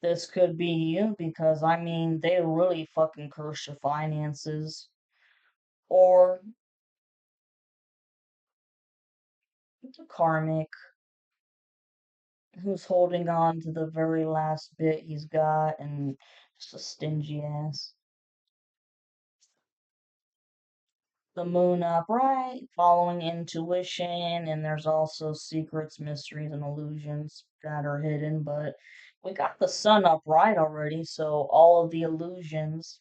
This could be you because, I mean, they really fucking curse your finances. Or it's a karmic who's holding on to the very last bit he's got and just a stingy ass. The moon upright, following intuition, and there's also secrets, mysteries, and illusions that are hidden. But we got the sun upright already, so all of the illusions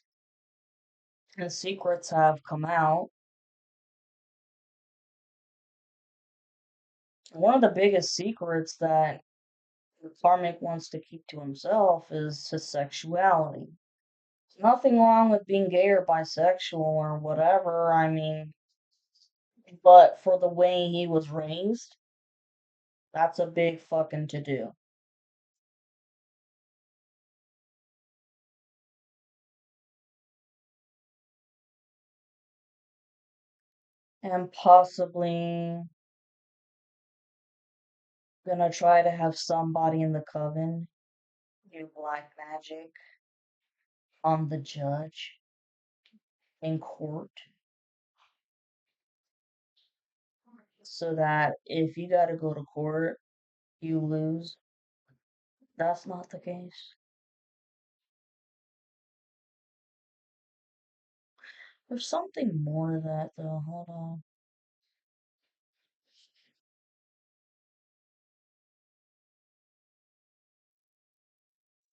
and secrets have come out. One of the biggest secrets that the karmic wants to keep to himself is his sexuality. There's nothing wrong with being gay or bisexual or whatever, I mean, but for the way he was raised, that's a big fucking to do. And possibly gonna try to have somebody in the coven do black magic on the judge in court so that if you gotta go to court, you lose. That's not the case. There's something more to that though. Hold on.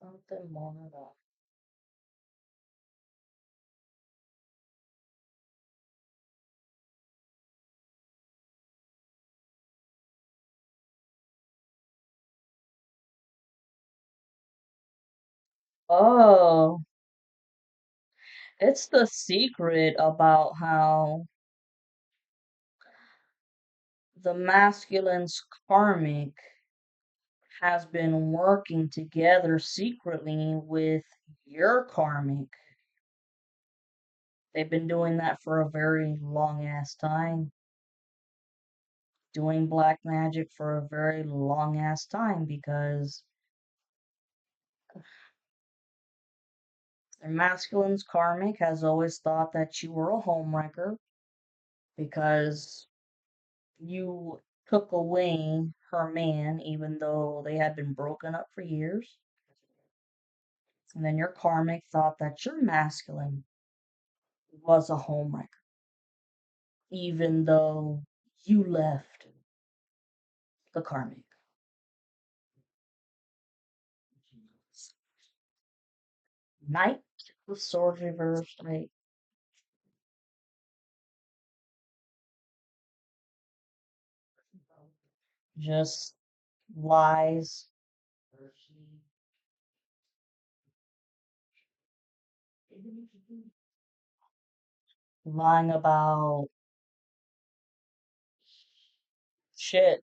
Something more to that. Oh, it's the secret about how the masculine's karmic has been working together secretly with your karmic. They've been doing that for a very long ass time. Doing black magic for a very long ass time because their masculine's karmic has always thought that you were a homewrecker because you took away her man even though they had been broken up for years. And then your karmic thought that your masculine was a homewrecker even though you left the karmic. Knight with sword reversed, right? Just lies, lying about shit.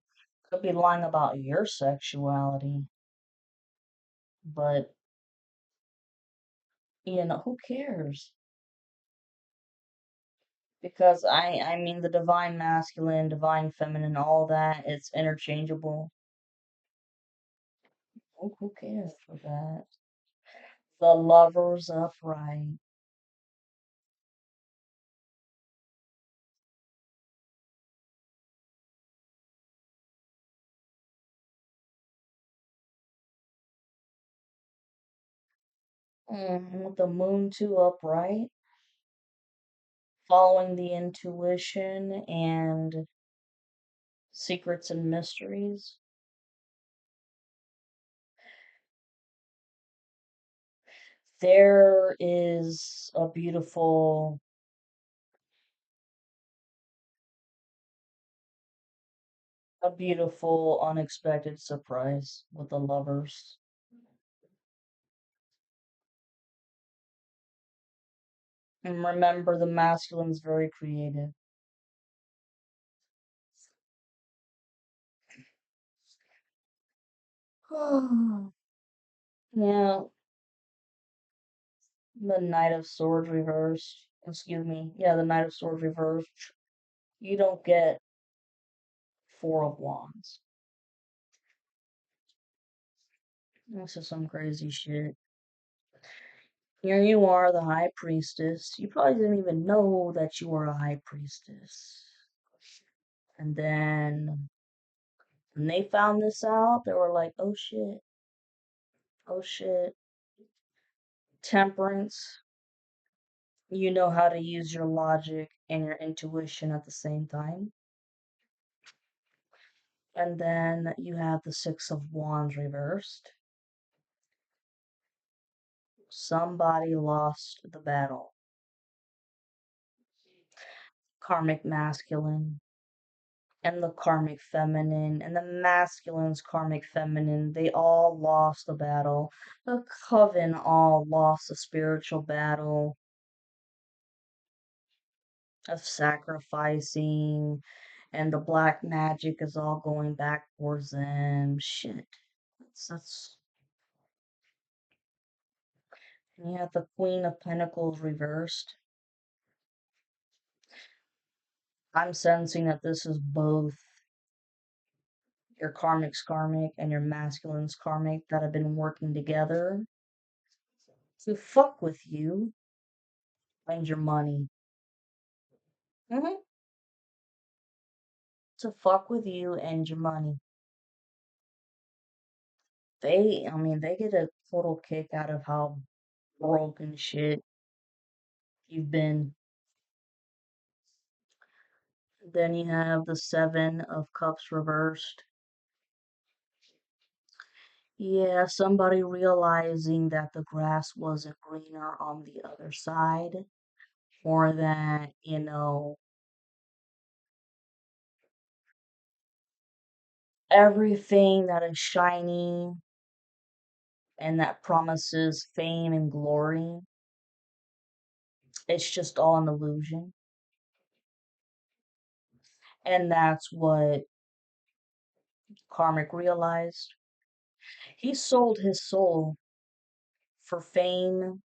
Could be lying about your sexuality, but who cares? Because I mean the divine masculine, divine feminine, all that, it's interchangeable. Who cares for that? The lovers upright. With the moon too upright, following the intuition and secrets and mysteries. There is a beautiful unexpected surprise with the lovers. And remember, the masculine's very creative. Yeah, the Knight of Swords reversed. Excuse me. Yeah, the Knight of Swords reversed. You don't get Four of Wands. This is some crazy shit. Here you are, the High Priestess. You probably didn't even know that you were a High Priestess. And then when they found this out, they were like, oh shit, oh shit. Temperance, you know how to use your logic and your intuition at the same time. And then you have the Six of Wands reversed. Somebody lost the battle. Karmic masculine and the karmic feminine and the masculine's karmic feminine, they all lost the battle. The coven all lost the spiritual battle of sacrificing, and the black magic is all going back towards them. Shit. That's and you have the Queen of Pentacles reversed. I'm sensing that this is both your karmic's karmic and your masculine's karmic that have been working together to fuck with you and your money. Hmm. To fuck with you and your money. They get a total kick out of how broken shit you've been. Then you have the Seven of Cups reversed. Yeah, somebody realizing that the grass wasn't greener on the other side, or that, everything that is shiny and that promises fame and glory, it's just all an illusion. And that's what Karmic realized. He sold his soul for fame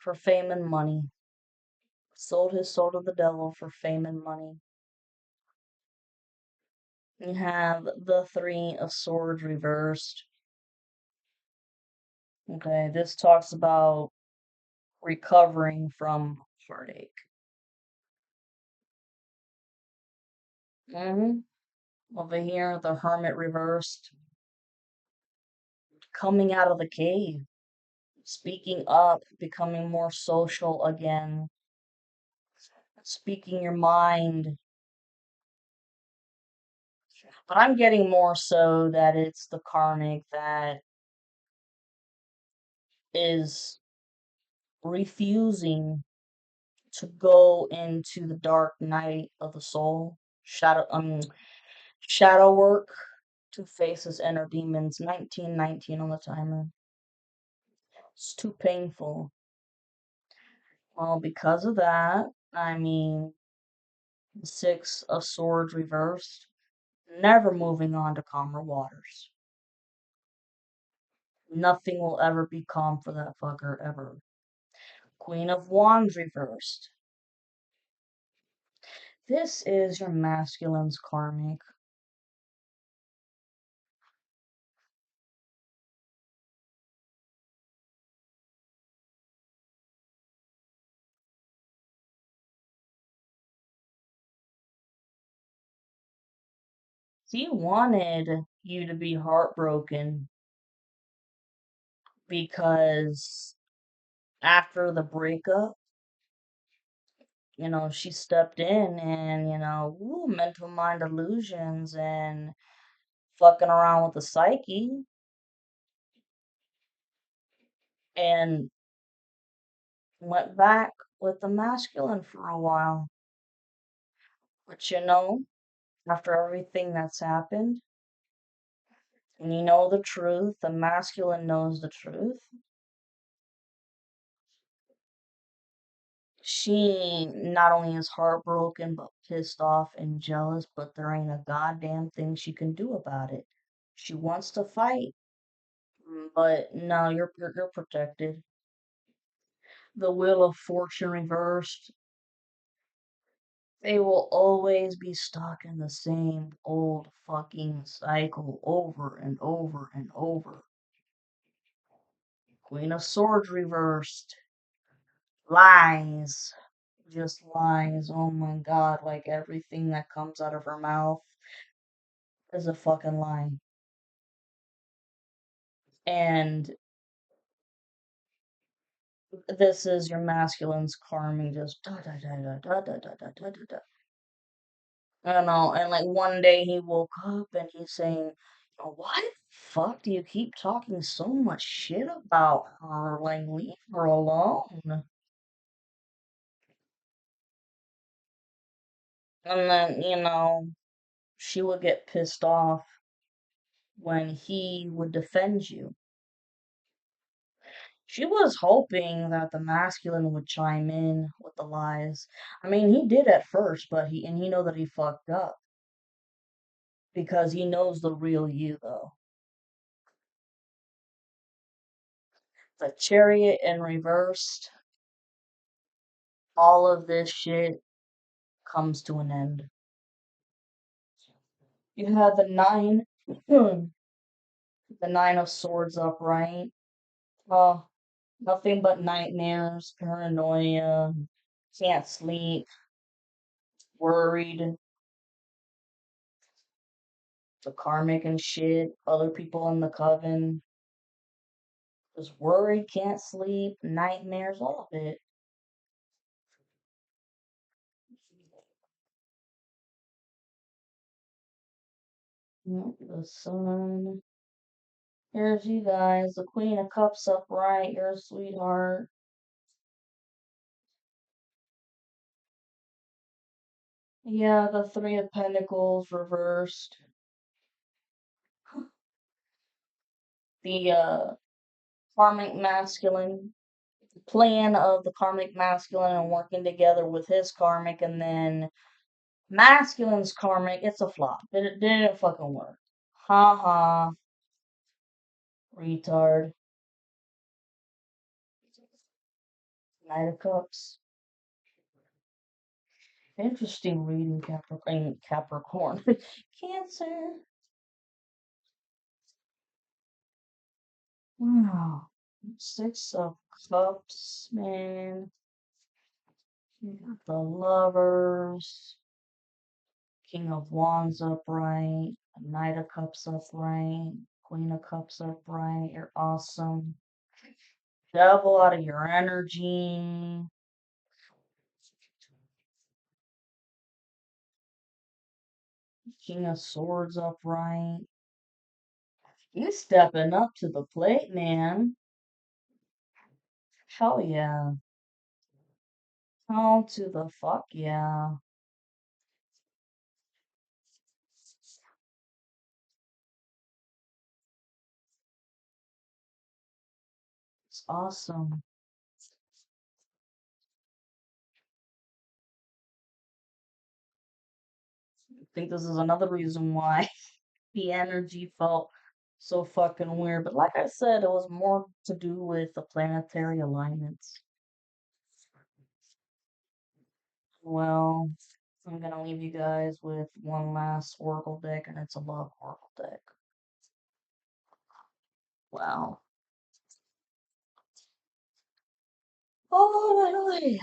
and money. Sold his soul to the devil for fame and money. You have the Three of Swords reversed. Okay, this talks about recovering from heartache. Over here, the Hermit reversed. Coming out of the cave. Speaking up, becoming more social again. Speaking your mind. But I'm getting more so that it's the karmic that is refusing to go into the dark night of the soul, shadow work to face his inner demons. 1919 on the timer. It's too painful. Well, because of that, the Six of Swords reversed, never moving on to calmer waters. Nothing will ever be calm for that fucker, ever. Queen of Wands reversed. This is your masculine's karmic. He wanted you to be heartbroken because after the breakup, she stepped in and, woo, mental mind illusions and fucking around with the psyche and went back with the masculine for a while. But after everything that's happened, and you know the truth, the masculine knows the truth. She not only is heartbroken, but pissed off and jealous, but there ain't a goddamn thing she can do about it. She wants to fight, but no, you're protected. The wheel of fortune reversed. They will always be stuck in the same old fucking cycle over and over and over. Queen of Swords reversed. Lies. Just lies. Oh my god, like everything that comes out of her mouth is a fucking lie. And this is your masculine's karming just da da da da da da da da da da. I don't know, and like one day he woke up and he's saying, why the fuck do you keep talking so much shit about her? Like, leave her alone. And then, she would get pissed off when he would defend you. She was hoping that the masculine would chime in with the lies. I mean, he did at first, but he know that he fucked up because he knows the real you though. The chariot in reversed, all of this shit comes to an end. You have the nine, the nine of swords upright. Oh, nothing but nightmares, paranoia, can't sleep, worried, the karmic and shit, other people in the coven, just worried, can't sleep, nightmares, all of it. The sun. Here's you guys, the Queen of Cups upright, you're a sweetheart. Yeah, the Three of Pentacles reversed. The karmic masculine plan of the karmic masculine and working together with his karmic, and then masculine's karmic, it's a flop. It didn't fucking work. Ha ha, retard. Knight of Cups. Interesting reading, Capricorn. Cancer. Wow. Six of Cups, man. You got the Lovers. King of Wands upright. Knight of Cups upright. Queen of Cups upright. You're awesome. Devil out of your energy. King of Swords upright. You stepping up to the plate, man. Hell yeah. Hell to the fuck yeah. It's awesome. I think this is another reason why the energy felt so fucking weird. But like I said, it was more to do with the planetary alignments. Well, I'm gonna leave you guys with one last Oracle deck, and it's a love Oracle deck. Wow. Oh, yeah.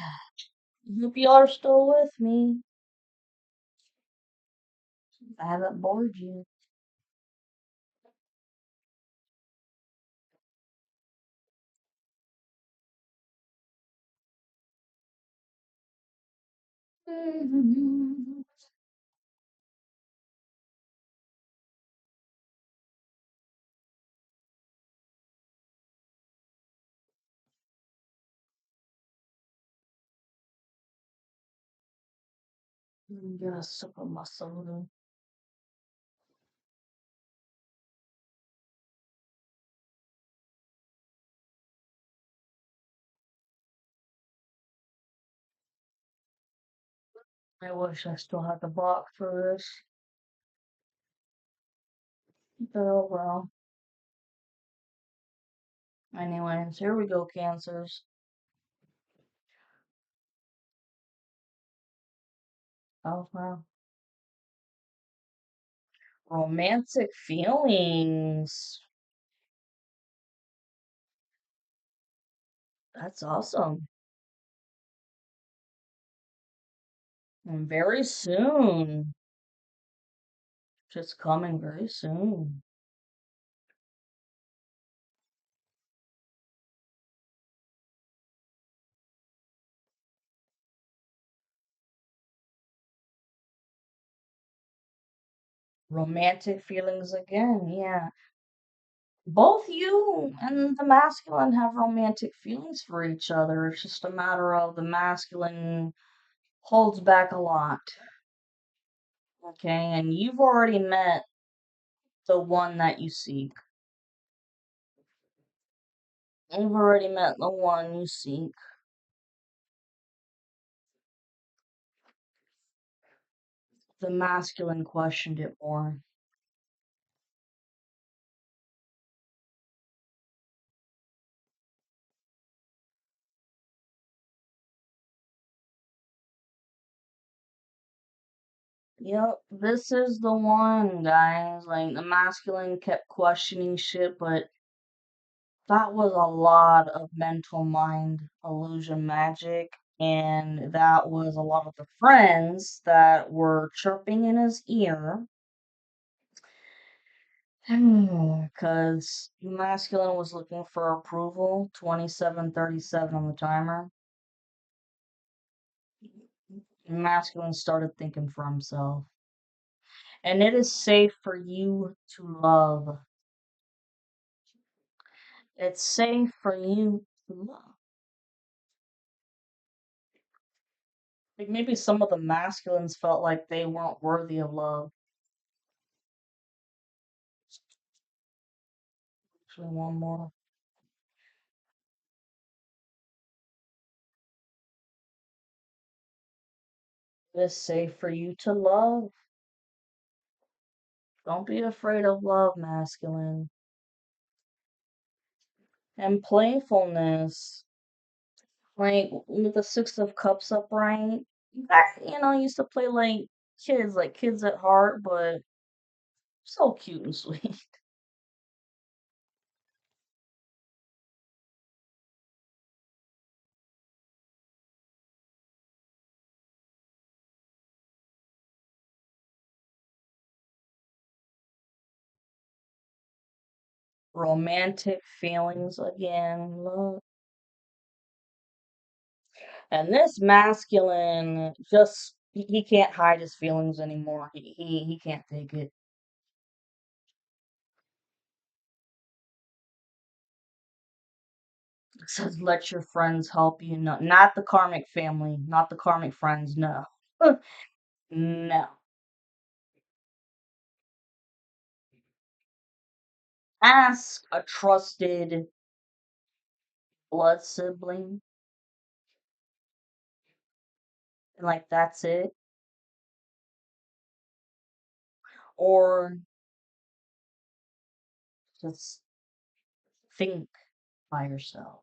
Hope y'all are still with me. I haven't bored you. Get a sip of my soda. I wish I still had the box for this. Oh well. Anyways, here we go, cancers. Oh wow. Romantic feelings. That's awesome. And very soon. Just coming very soon. Romantic feelings again, yeah. Both you and the masculine have romantic feelings for each other. It's just a matter of the masculine holds back a lot. Okay, and you've already met the one that you seek. You've already met the one you seek. The masculine questioned it more. Yep, this is the one, guys. Like, the masculine kept questioning shit, but that was a lot of mental mind illusion magic. And that was a lot of the friends that were chirping in his ear. Because masculine was looking for approval, 2737 on the timer. Masculine started thinking for himself. And it is safe for you to love. It's safe for you to love. Like maybe some of the masculines felt like they weren't worthy of love. Actually, one more. It is safe for you to love. Don't be afraid of love, masculine. And playfulness. Like with the Six of Cups upright. Used to play like kids at heart, but so cute and sweet. Romantic feelings again. Look. And this masculine just he can't hide his feelings anymore. He can't take it. It says let your friends help you. No, not the karmic family, not the karmic friends, no. No. Ask a trusted blood sibling, and like that's it. Or just think by yourself.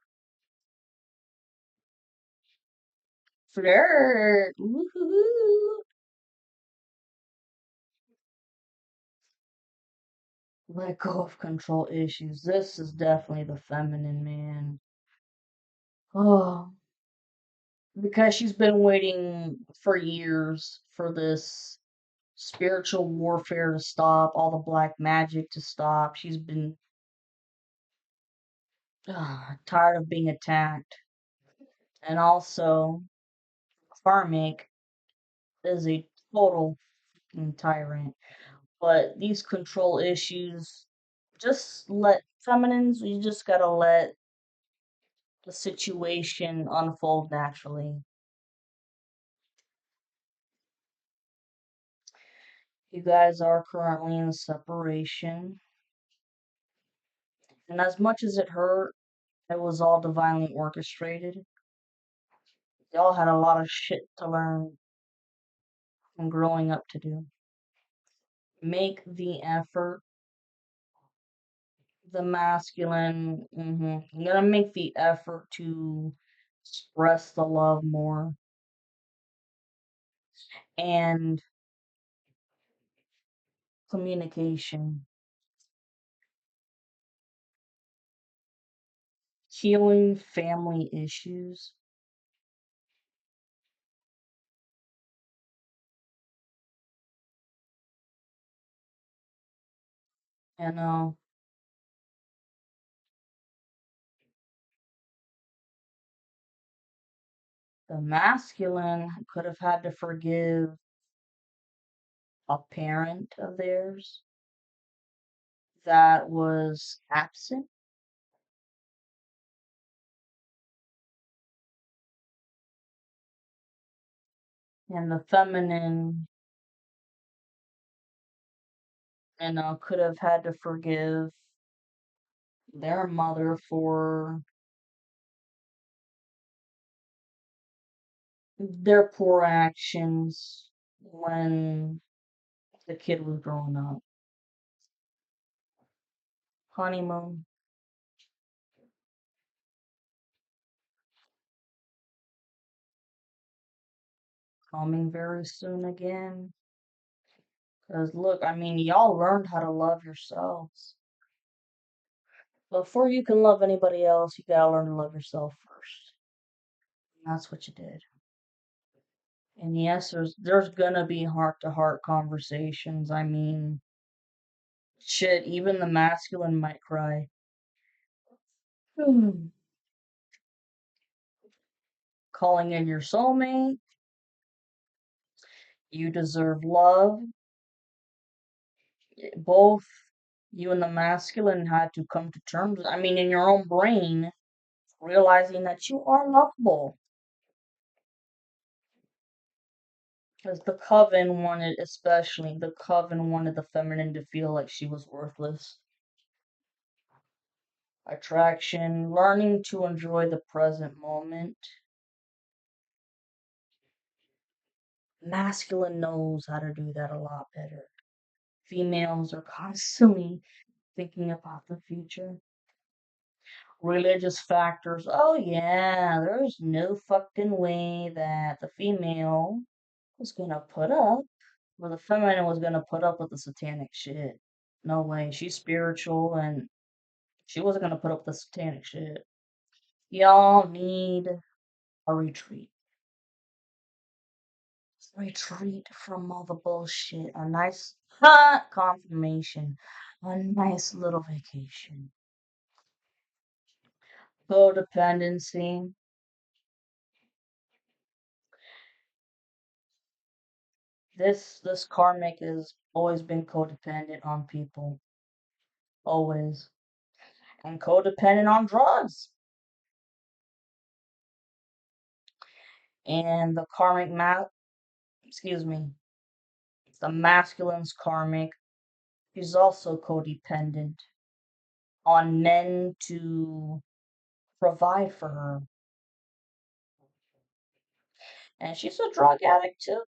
Flirt. Woohoo. Let go of control issues. This is definitely the feminine man. Oh, because she's been waiting for years for this spiritual warfare to stop, all the black magic to stop. She's been tired of being attacked. And also, karmic. is a total fucking tyrant. But these control issues, just let feminines, you just gotta let the situation unfold naturally. You guys are currently in separation, and as much as it hurt, it was all divinely orchestrated. Y'all had a lot of shit to learn and growing up to do. Make the effort, the masculine. You gotta make the effort to express the love more and communication, healing family issues. You know, the masculine could have had to forgive a parent of theirs that was absent, and the feminine, could have had to forgive their mother for their poor actions when the kid was growing up. Honeymoon coming very soon again. Because look, I mean, y'all learned how to love yourselves. Before you can love anybody else, you gotta learn to love yourself first. And that's what you did. And yes, there's gonna be heart to heart conversations. I mean, shit, even the masculine might cry. Hmm. Calling in your soulmate, you deserve love. Both you and the masculine had to come to terms, I mean, in your own brain, realizing that you are lovable. Because the Coven wanted, especially, the Coven wanted the feminine to feel like she was worthless. Attraction, learning to enjoy the present moment. Masculine knows how to do that a lot better. Females are constantly thinking about the future. Religious factors. Oh, yeah, there's no fucking way that the female was gonna put up, or the feminine was gonna put up with the satanic shit. No way. She's spiritual and she wasn't gonna put up with the satanic shit. Y'all need a retreat. Retreat from all the bullshit. A nice hot confirmation. A nice little vacation. Codependency. This karmic has always been codependent on people. Always. And codependent on drugs. And the excuse me, the masculine's karmic is also codependent on men to provide for her. And she's a drug addict too.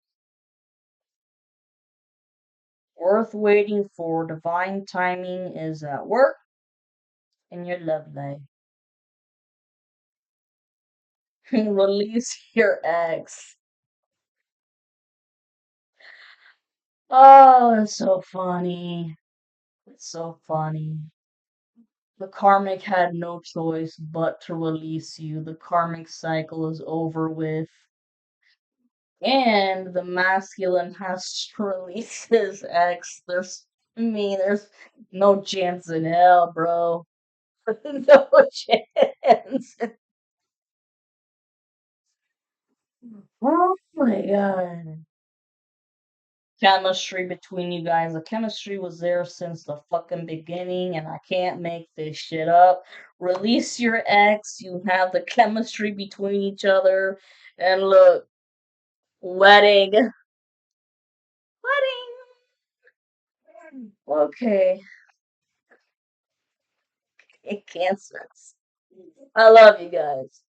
Worth waiting for. Divine timing is at work in your love life. Release your ex. Oh, it's so funny. It's so funny. The karmic had no choice but to release you. The karmic cycle is over with. And the masculine has to release his ex. There's no chance in hell, bro. No chance. Oh my god. chemistry between you guys. The chemistry was there since the fucking beginning, and I can't make this shit up. Release your ex. You have the chemistry between each other, and look, wedding, wedding. Okay, it cancerous. I love you guys.